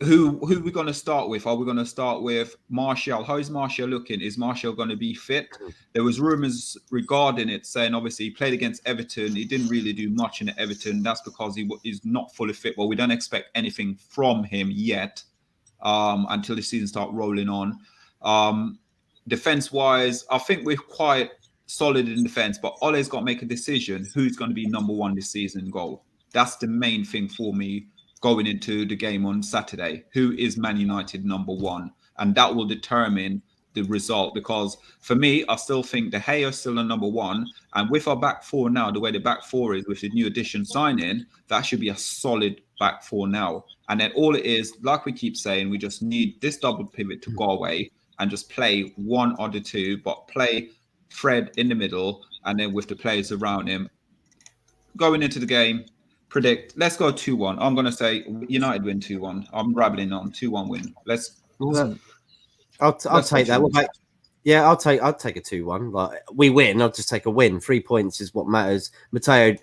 S2: who are we going to start with? Are we going to start with Martial? How is Martial looking? Is Martial going to be fit? There was rumours regarding it saying, obviously, he played against Everton. He didn't really do much in Everton. That's because he is not fully fit. Well, we don't expect anything from him yet until the season starts rolling on. Defence-wise, I think we're quite solid in defence, but Ole's got to make a decision who's going to be number one this season in goal. That's the main thing for me going into the game on Saturday. Who is Man United number one? And that will determine the result, because for me, I still think De Gea is still a number one. And with our back four now, the way the back four is with the new addition signing, that should be a solid back four now. And then all it is, like we keep saying, we just need this double pivot to go away and just play one or the two, but play Fred in the middle and then with the players around him. Going into the game, predict, let's go 2-1. I'm going to say United win 2-1. I'm rabbling on 2-1 win.
S1: I'll take that. Yeah, I'll take a 2-1. Like, we win. I'll just take a win. 3 points is what matters. Mateo,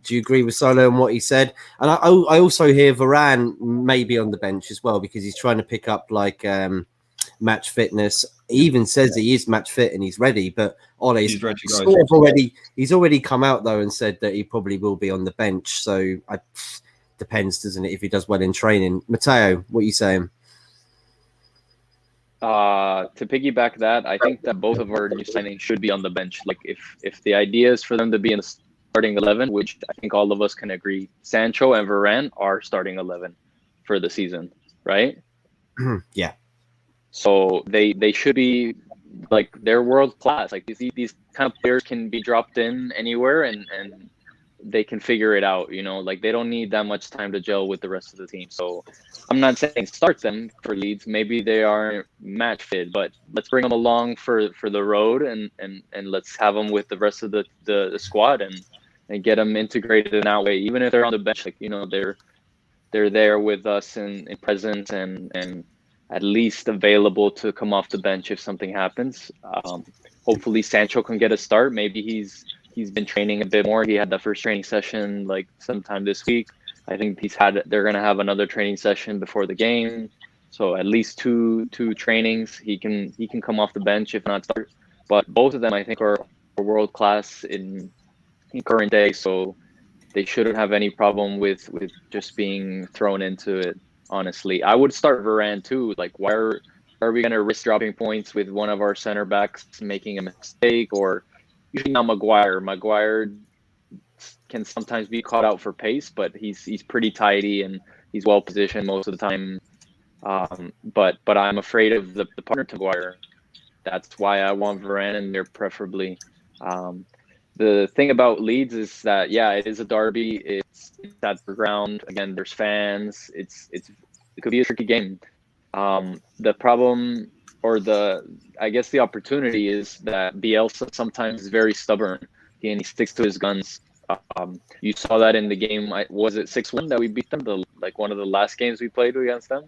S1: do you agree with Solo on what he said? And I also hear Varane may be on the bench as well, because he's trying to pick up like match fitness. He even says he is match fit and he's ready, but Ole's he's already come out though and said that he probably will be on the bench. So depends, doesn't it? If he does well in training. Mateo, what are you saying?
S3: To piggyback that, I think that both of our new signings should be on the bench. Like if the idea is for them to be in the starting 11, which I think all of us can agree, Sancho and Varane are starting 11 for the season, right?
S1: Yeah.
S3: So they should be, like, they're world class. Like these kind of players can be dropped in anywhere and they can figure it out, you know, like they don't need that much time to gel with the rest of the team. So I'm not saying start them for Leeds. Maybe they aren't match fit, but let's bring them along for the road and let's have them with the rest of the squad and get them integrated in that way. Even if they're on the bench, like, you know, they're there with us in presence and at least available to come off the bench if something happens. Hopefully Sancho can get a start. Maybe he's been training a bit more. He had the first training session like sometime this week. I think they're going to have another training session before the game. So at least two trainings. He can come off the bench, if not start. But both of them, I think, are world class in current day. So they shouldn't have any problem with just being thrown into it, honestly. I would start Varane too. Like, why are we going to risk dropping points with one of our center backs making a mistake? Or usually not Maguire. Maguire can sometimes be caught out for pace, but he's pretty tidy and he's well positioned most of the time. But I'm afraid of the partner to Maguire. That's why I want Varane in there preferably. The thing about Leeds is that, yeah, it is a derby. It's at the ground. Again, there's fans. It could be a tricky game. The problem, or I guess the opportunity, is that Bielsa sometimes is very stubborn and he sticks to his guns. You saw that in the game. Was it 6-1 that we beat them? One of the last games we played against them.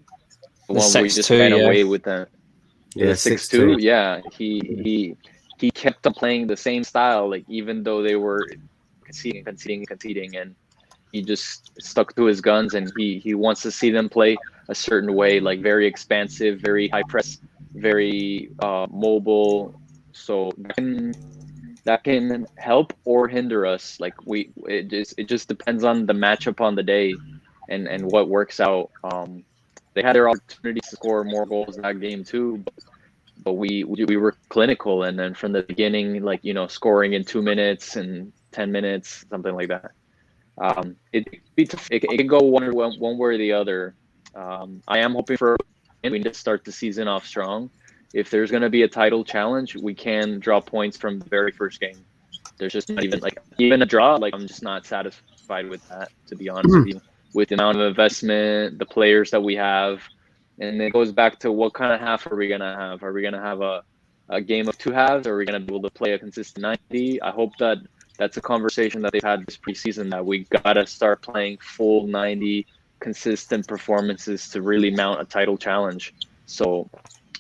S3: The one where we just ran away with them.
S1: Yeah,
S3: 6-2. Yeah, he kept on playing the same style, like even though they were conceding, and he just stuck to his guns, and he wants to see them play a certain way, like very expansive, very high press, very mobile. So that can help or hinder us. Like it just depends on the matchup on the day and what works out. They had their opportunities to score more goals in that game too, but we were clinical, and then from the beginning, like, you know, scoring in 2 minutes and 10 minutes, something like that. It can go one way or the other. I am hoping for we to start the season off strong. If there's going to be a title challenge, we can draw points from the very first game. There's just not even a draw. Like, I'm just not satisfied with that, to be honest with you. With the amount of investment, the players that we have. And it goes back to what kind of half are we going to have? Are we going to have a game of two halves? Or are we going to be able to play a consistent 90? I hope that's a conversation that they've had this preseason, that we got to start playing full 90 consistent performances to really mount a title challenge. So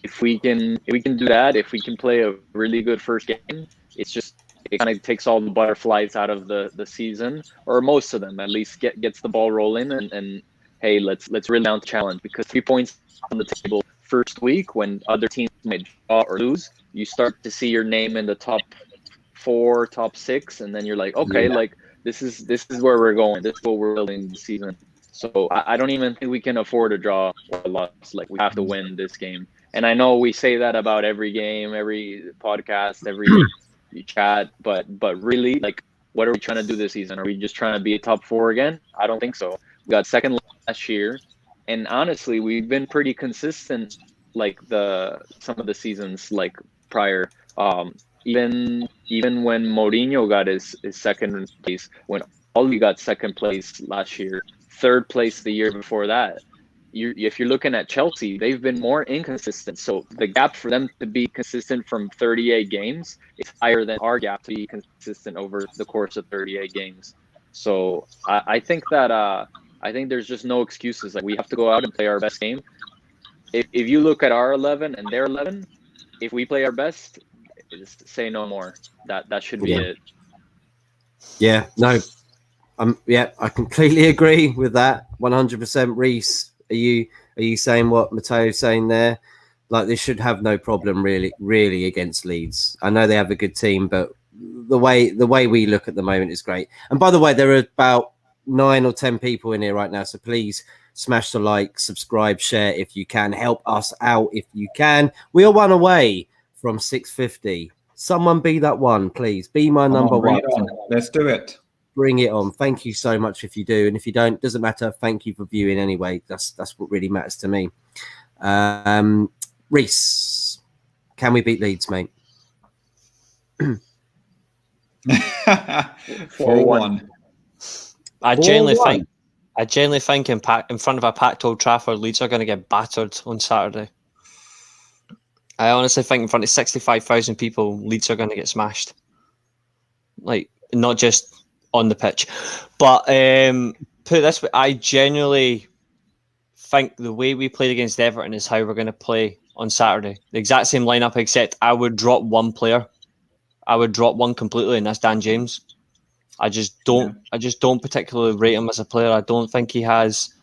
S3: if we can do that, if we can play a really good first game, it kind of takes all the butterflies out of the season, or most of them at least, gets the ball rolling, and hey, let's really mount the challenge, because 3 points on the table first week, when other teams might draw or lose, you start to see your name in the top 4, top 6, and then you're like, okay, like this is where we're going. This is what we're building this season. So I don't even think we can afford a draw or a loss. Like, we have to win this game. And I know we say that about every game, every podcast, every chat, but really, like, what are we trying to do this season? Are we just trying to be a top 4 again? I don't think so. We got second last year, and honestly, we've been pretty consistent, like some of the seasons like prior. Even when Mourinho got his second place, when Oli got second place last year, third place the year before that. If you're looking at Chelsea, they've been more inconsistent. So the gap for them to be consistent from 38 games is higher than our gap to be consistent over the course of 38 games. So I think that I think there's just no excuses. Like, we have to go out and play our best game. If you look at our 11 and their 11, if we play our best, just say no more. That should be it.
S1: Yeah, no. I completely agree with that. 100%. Reece, are you saying what Mateo's saying there? Like, they should have no problem really against Leeds. I know they have a good team, but the way we look at the moment is great. And by the way, there are about 9 or 10 people in here right now, so please smash the like, subscribe, share if you can. Help us out if you can. We are one away from 650. Someone be that one, please. Be my number
S2: Bring
S1: one.
S2: it on. Let's do it.
S1: Bring it on. Thank you so much if you do, and if you don't, doesn't matter. Thank you for viewing anyway. That's what really matters to me. Reece, can we beat Leeds, mate?
S2: 4-1.
S4: I genuinely think in front of a packed Old Trafford, Leeds are going to get battered on Saturday. I honestly think in front of 65,000 people, Leeds are going to get smashed. Like, not just on the pitch. But put it this way, I genuinely think the way we played against Everton is how we're going to play on Saturday. The exact same lineup, except I would drop one player. I would drop one completely, and that's Dan James. I just don't particularly rate him as a player. I don't think he has,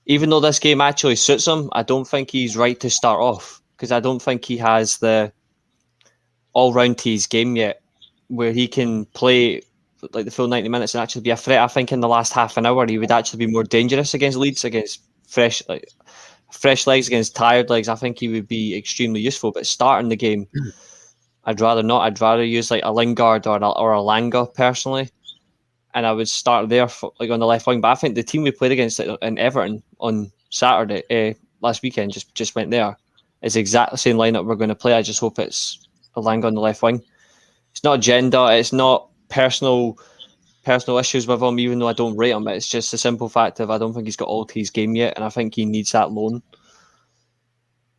S4: even though this game actually suits him, I don't think he's right to start off, because I don't think he has the all-round to his game yet, where he can play like the full 90 minutes and actually be a threat. I think in the last half an hour, he would actually be more dangerous against Leeds, against fresh legs, against tired legs. I think he would be extremely useful, but starting the game, I'd rather not. I'd rather use like a Lingard or a Langa personally, and I would start there like on the left wing. But I think the team we played against in Everton on Saturday last weekend just went there. It's exactly the same lineup we're going to play. I just hope it's a Langa on the left wing. It's not agenda. It's not personal issues with him, even though I don't rate him. It's just a simple fact of I don't think he's got all to his game yet, and I think he needs that loan.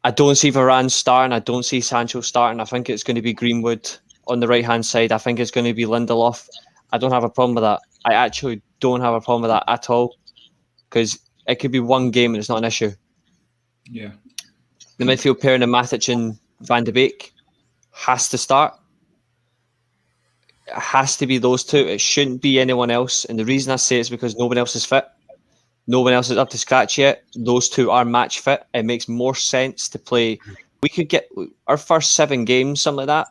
S4: I don't see Varane starting. I don't see Sancho starting. I think it's going to be Greenwood on the right-hand side. I think it's going to be Lindelof. I don't have a problem with that. I actually don't have a problem with that at all, because it could be one game and it's not an issue.
S2: Yeah.
S4: The midfield pairing of Matic and Van de Beek has to start. It has to be those two. It shouldn't be anyone else. And the reason I say it is because no one else is fit. No one else is up to scratch yet. Those two are match fit. It makes more sense to play. We could get our first 7 games, something like that,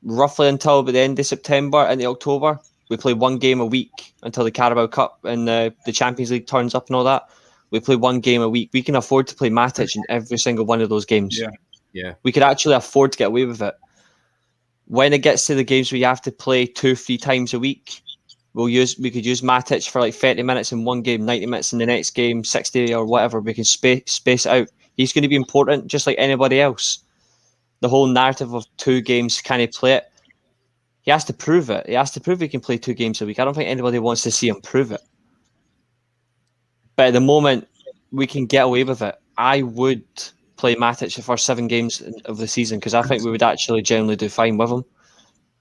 S4: roughly until about the end of September and October. We play one game a week until the Carabao Cup and the Champions League turns up and all that. We play one game a week. We can afford to play Matic in every single one of those games.
S2: Yeah.
S4: We could actually afford to get away with it. When it gets to the games where you have to play 2-3 times a week, we could use Matic for like 30 minutes in one game, 90 minutes in the next game, 60 or whatever. We can space it out. He's going to be important just like anybody else. The whole narrative of 2 games, can he play it? He has to prove it. He has to prove he can play 2 games a week. I don't think anybody wants to see him prove it. But at the moment, we can get away with it. I would play Matic the first 7 games of the season, because I think we would actually generally do fine with him.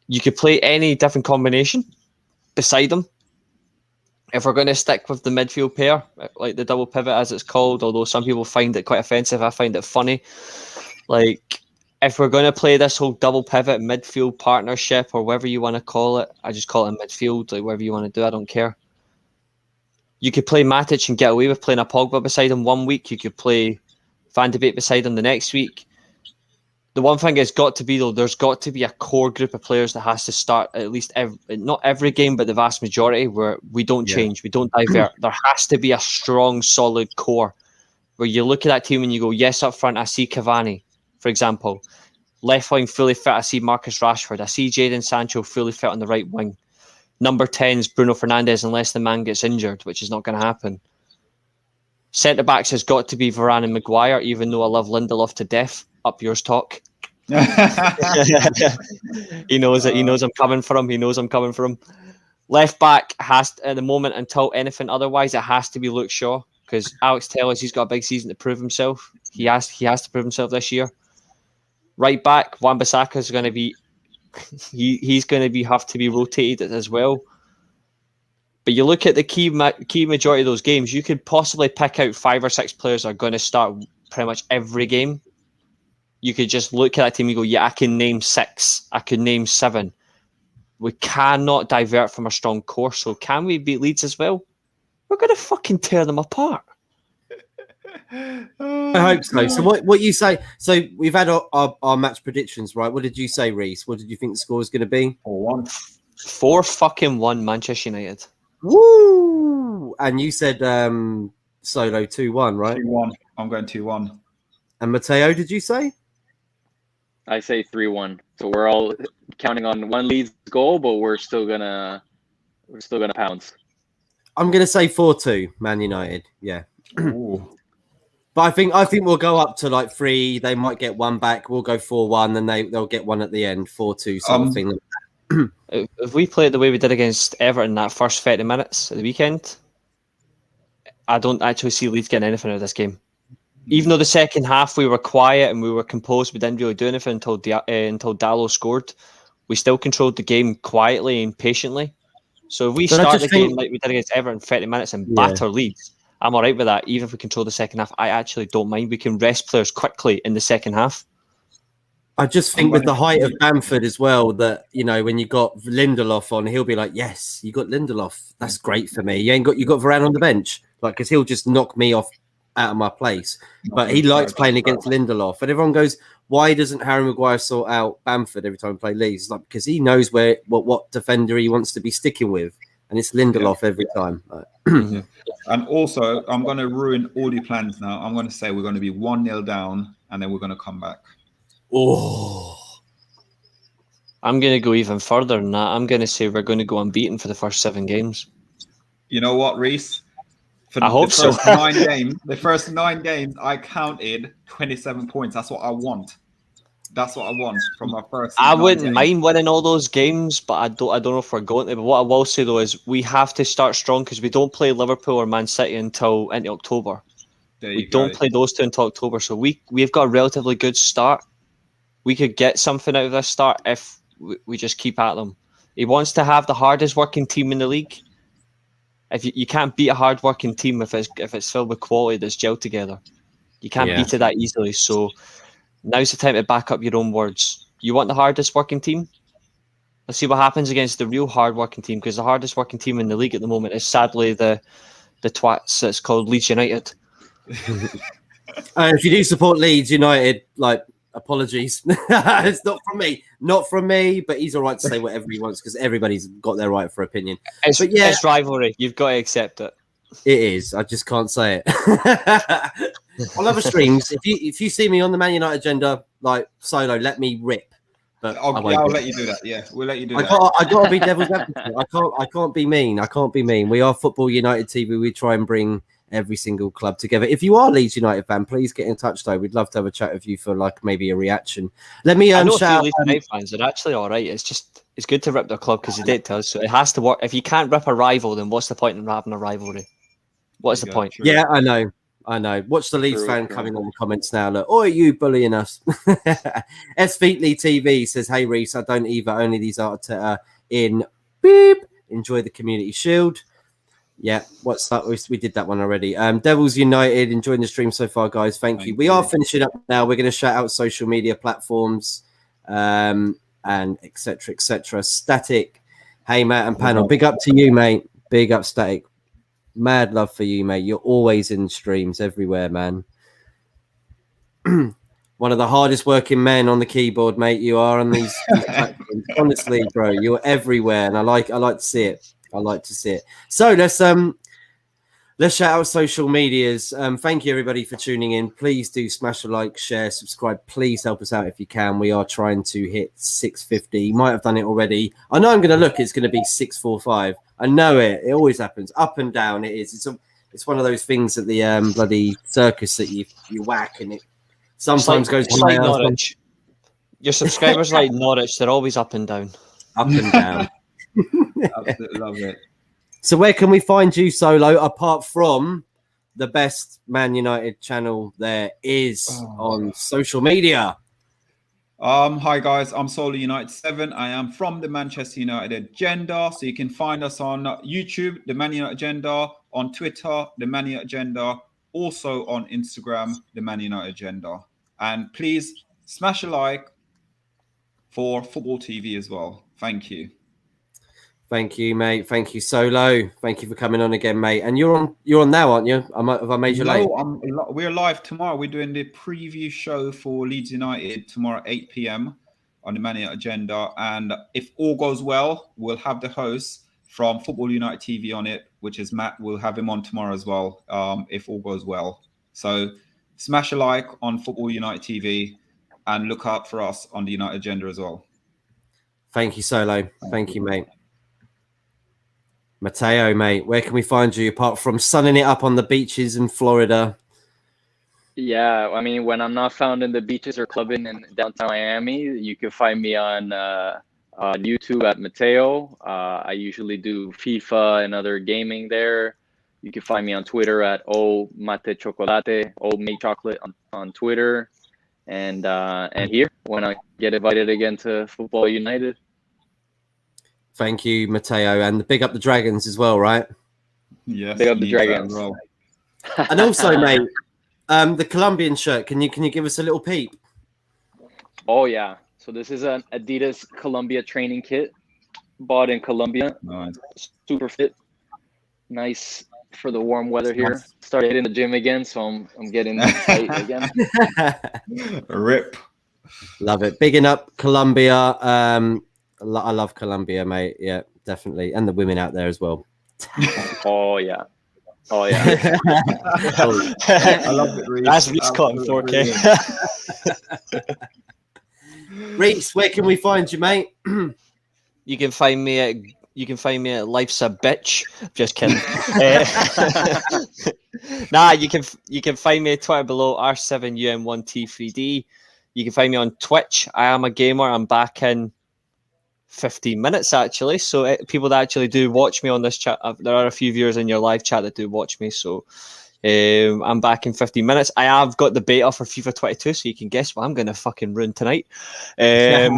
S4: You could play any different combination beside him. If we're going to stick with the midfield pair, like the double pivot as it's called, although some people find it quite offensive, I find it funny. Like, if we're going to play this whole double pivot midfield partnership, or whatever you want to call it, I just call it midfield, like whatever you want to do, I don't care. You could play Matic and get away with playing a Pogba beside him one week. You could play Van de Beek beside him the next week. The one thing has got to be, though, there's got to be a core group of players that has to start at least not every game, but the vast majority, where we don't change, we don't divert. There has to be a strong, solid core where you look at that team and you go, yes, up front, I see Cavani, for example. Left wing fully fit, I see Marcus Rashford. I see Jadon Sancho fully fit on the right wing. Number 10 is Bruno Fernandes, unless the man gets injured, which is not going to happen. Centre backs has got to be Varane and Maguire, even though I love Lindelof to death. Up yours, talk. He knows it. He knows I'm coming for him. He knows I'm coming for him. Left back has to, at the moment, until anything otherwise, it has to be Luke Shaw, because Alex Telles, he's got a big season to prove himself. He has to prove himself this year. Right back, Wan-Bissaka is going to be he's going to have to be rotated as well. But you look at the key majority of those games, you could possibly pick out 5 or 6 players that are going to start pretty much every game. You could just look at that team and go, yeah, I can name 6. I could name 7. We cannot divert from a strong core. So can we beat Leeds as well? We're going to fucking tear them apart.
S1: I hope so. So what you say? So we've had our match predictions, right? What did you say, Reece? What did you think the score is going to be?
S2: 4-1.
S4: 4-1 Manchester United.
S1: Woo! and you said Solo 2-1, right?
S2: 2-1. I'm going 2-1.
S1: And Mateo, did you say?
S3: I say 3-1. So we're all counting on one Leeds goal, but we're still gonna pounce.
S1: I'm gonna say 4-2, Man United. Yeah.
S2: Ooh.
S1: But I think we'll go up to like 3. They might get one back. We'll go 4-1, and they'll get one at the end, 4-2 sort of thing.
S4: If we play it the way we did against Everton that first 30 minutes at the weekend, I don't actually see Leeds getting anything out of this game. Even though the second half we were quiet and we were composed, we didn't really do anything until Dallo scored. We still controlled the game quietly and patiently. So if we start the game like we did against Everton, 30 minutes and batter Leeds, I'm all right with that. Even if we control the second half, I actually don't mind. We can rest players quickly in the second half. I just think with the height of Bamford as well, that, you know, when you got Lindelof on, he'll be like, yes, you got Lindelof. That's great for me. You got Varane on the bench, like, because he'll just knock me off out of my place. But he likes playing against Lindelof. And everyone goes, why doesn't Harry Maguire sort out Bamford every time we play Leeds? It's like, because he knows what defender he wants to be sticking with. And it's Lindelof every time.
S2: And also, I'm going to ruin all your plans now. I'm going to say we're going to be 1-0 down, and then we're going to come back.
S4: Oh, I'm going to go even further than that. I'm going to say we're going to go unbeaten for the first 7 games.
S2: You know what, Reece? For
S4: I hope so.
S2: The first 9 games, I counted 27 points. That's what I want. That's what I want from our first.
S4: I wouldn't mind winning all those games, but I don't know if we're going to. But what I will say though is we have to start strong because we don't play Liverpool or Man City until into October. We don't play those 2 until October, so we've got a relatively good start. We could get something out of this start if we just keep at them. He wants to have the hardest working team in the league. If you can't beat a hard working team if it's filled with quality that's gelled together, you can't beat it that easily. So now's the time to back up your own words. You want the hardest working team? Let's see what happens against the real hard working team, because the hardest working team in the league at the moment is sadly the twats that's called Leeds United.
S1: If you do support Leeds United, like, apologies. It's not from me, but he's all right to say whatever he wants because everybody's got their right for opinion.
S4: It's rivalry. You've got to accept it.
S1: It is. I just can't say it. On other streams, if you see me on the Man United agenda, like Solo, let me rip. But
S2: I'll let you do that. Yeah, we'll let you do that.
S1: I got to be devil's advocate. I can't be mean. I can't be mean. We are Football United TV. We try and bring every single club together. If you are a Leeds United fan, please get in touch though. We'd love to have a chat with you for like maybe a reaction. Let me
S4: I know shout Leeds United fans are actually all right. It's good to rip their club because they did to us, so it has to work. If you can't rip a rival, then what's the point in having a rivalry? What's the point?
S1: True. Yeah, I know. Watch the Leeds fan coming on the comments now. Look, oh, you bullying us. S. Featley TV says, hey Reece, I don't either. Only these Arteta in beep. Enjoy the Community Shield. Yeah, what's that? We did that one already. Devils United, enjoying the stream so far, guys. Thank you. We are finishing up now. We're going to shout out social media platforms and etc. etc. Static. Hey, Matt and panel. Big up to you, mate. Big up, Static. Mad love for you, mate. You're always in streams everywhere, man. One of the hardest working men on the keyboard, mate. You are on these platforms. Honestly, bro, you're everywhere, and I like to see it. I like to see it. So let's shout out social medias. Thank you everybody for tuning in. Please do smash a like, share, subscribe. Please help us out if you can. We are trying to hit 650. You might have done it already. I know I'm going to look. It's going to be 645. I know it. It always happens. Up and down. It is. It's one of those things at the bloody circus that you whack and it sometimes goes
S4: like Norwich. Your subscribers like Norwich. They're always up and down.
S1: Up and down.
S2: Absolutely love it.
S1: So where can we find you, Solo, apart from the best Man United channel there is on social media?
S2: Hi guys, I'm Solo United 7. I am from the Manchester United Agenda. So you can find us on YouTube, the Man United Agenda, on Twitter, the Man United Agenda, also on Instagram, the Man United Agenda. And please smash a like for Football TV as well. Thank you.
S1: Thank you, mate. Thank you, Solo. Thank you for coming on again, mate. And you're on now, aren't you? Have I made you late?
S2: We're live tomorrow. We're doing the preview show for Leeds United tomorrow at 8 p.m. on the Man United Agenda. And if all goes well, we'll have the hosts from Football United TV on it, which is Matt. We'll have him on tomorrow as well, if all goes well. So smash a like on Football United TV and look out for us on the United Agenda as well.
S1: Thank you, Solo. Thank you, mate. Mateo, mate, where can we find you apart from sunning it up on the beaches in Florida?
S3: Yeah, I mean, when I'm not found in the beaches or clubbing in downtown Miami, you can find me on YouTube at Mateo. I usually do FIFA and other gaming there. You can find me on Twitter at Mate Chocolate, Mate Chocolate on Twitter. And here, when I get invited again to Football United.
S1: Thank you, Mateo. And big up the Dragons as well, right?
S2: Yes,
S3: big up the Dragons.
S1: And also, mate, the Colombian shirt, can you give us a little peep?
S3: Oh, yeah. So this is an Adidas Colombia training kit, bought in Colombia.
S2: Nice.
S3: Super fit. Nice for the warm weather here. Started hitting the gym again, so I'm getting tight again.
S2: Rip.
S1: Love it. Bigging up Colombia. I love Colombia, mate. Yeah, definitely. And the women out there as well.
S3: Oh, yeah. Oh, yeah.
S2: I love it, Reece.
S4: That's Reece caught in 4K.
S1: Reece, where can we find you, mate?
S4: You can find me at Life's a Bitch. Just kidding. Nah, you can find me at Twitter below R7UM1T3D. You can find me on Twitch. I am a gamer. I'm back in 15 minutes actually. So people that actually do watch me on this chat, there are a few viewers in your live chat that do watch me. So I'm back in 15 minutes. I have got the beta for FIFA 22, so you can guess what I'm going to fucking ruin tonight. But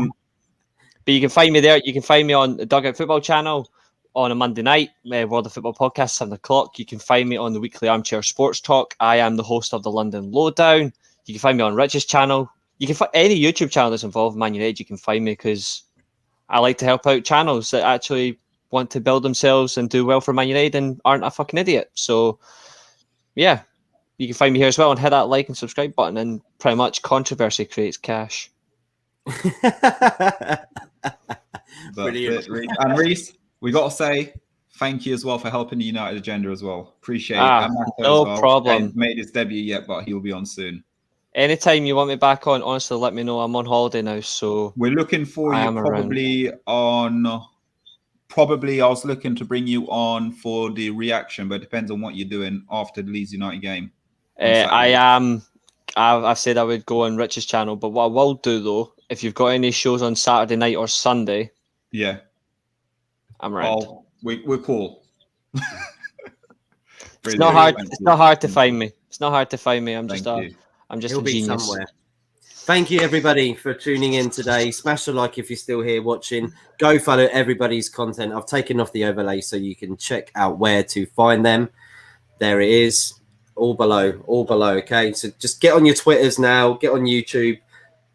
S4: you can find me there. You can find me on the Dugout Football channel on a Monday night, World of Football podcast, 7 o'clock. You can find me on the weekly Armchair Sports Talk. I am the host of the London Lowdown. You can find me on Rich's channel. You can find any YouTube channel that's involved in Man United. You can find me because I like to help out channels that actually want to build themselves and do well for Man United and aren't a fucking idiot. So, yeah, you can find me here as well and hit that like and subscribe button. And pretty much controversy creates cash.
S2: Brilliant. And Reece, we got to say thank you as well for helping the United Agenda as well. Appreciate it. And Mateo
S4: no
S2: as well.
S4: problem.
S2: Ain't made his debut yet, but he'll be on soon.
S4: Anytime you want me back on, honestly, let me know. I'm on holiday now, so
S2: we're looking for you probably I was looking to bring you on for the reaction, but it depends on what you're doing after the Leeds United game.
S4: I've said I would go on Rich's channel, but what I will do though, if you've got any shows on Saturday night or Sunday,
S2: yeah,
S4: I'm around.
S2: Oh, we're cool.
S4: It's not hard. It's not hard to find me. It's not hard to find me. I'm just
S1: He'll
S4: a
S1: be
S4: genius.
S1: somewhere. Thank you, everybody, for tuning in today. Smash the like if you're still here watching. Go follow everybody's content. I've taken off the overlay so you can check out where to find them. There it is. All below. Okay, so just get on your Twitters now. Get on YouTube.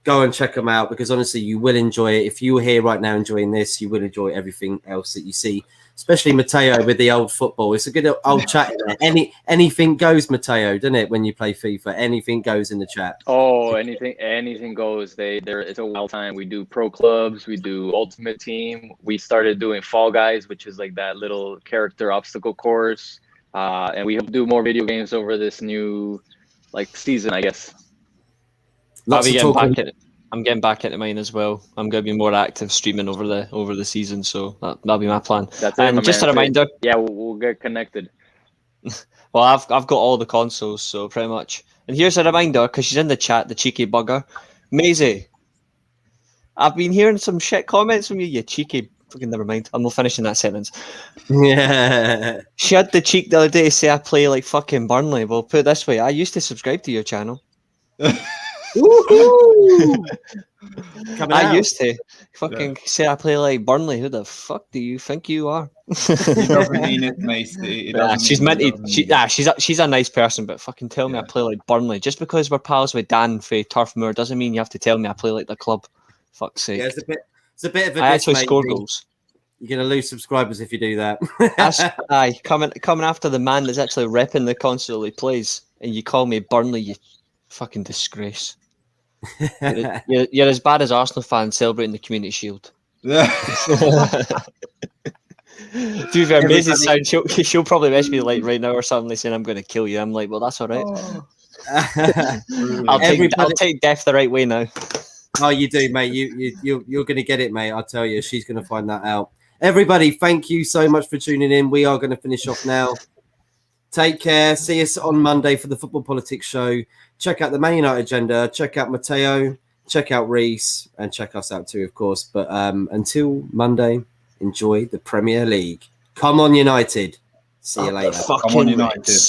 S1: Go and check them out because honestly, you will enjoy it. If you are here right now enjoying this, you will enjoy everything else that you see. Especially Mateo with the old football. It's a good old chat in there. Anything goes, Mateo, doesn't it? When you play FIFA, anything goes in the chat.
S3: Oh, anything goes. It's a wild time. We do pro clubs. We do Ultimate Team. We started doing Fall Guys, which is like that little character obstacle course. And we hope to do more video games over this new season, I guess.
S4: I'm getting back into mine as well. I'm going to be more active streaming over the season, so that'll be my plan.
S3: That's
S4: and just a reminder.
S3: Yeah, we'll get connected.
S4: Well, I've got all the consoles, so pretty much. And here's a reminder, because she's in the chat, the cheeky bugger. Maisie, I've been hearing some shit comments from you, you cheeky. Fucking never mind. I'm not finishing that sentence.
S1: Yeah.
S4: She had the cheek the other day to say I play like fucking Burnley. Well, put it this way, I used to subscribe to your channel. I used to fucking say I play like Burnley. Who the fuck do you think you are?
S2: It doesn't mean it, Macy.
S4: She's meant to. She's a nice person, but fucking tell me I play like Burnley. Just because we're pals with Dan for Turf Moor doesn't mean you have to tell me I play like the club. Fuck's sake.
S1: Yeah, it's a bit of a.
S4: I actually score goals.
S1: You're gonna lose subscribers if you do that.
S4: Coming after the man that's actually repping the console he plays, and you call me Burnley, you fucking disgrace. You're as bad as Arsenal fans celebrating the Community Shield. To be fair, Maisie's sound, she'll probably message me like right now or something, like saying I'm going to kill you. I'm like, well, that's all right. I'll take death the right way now.
S1: Oh, you do, mate. You're going to get it, mate. I'll tell you. She's going to find that out. Everybody, thank you so much for tuning in. We are going to finish off now. Take care. See us on Monday for the Football Politics Show. Check out the Man United agenda. Check out Mateo. Check out Reece. And check us out too, of course. But until Monday, enjoy the Premier League. Come on, United. See you later.
S4: Come on, United.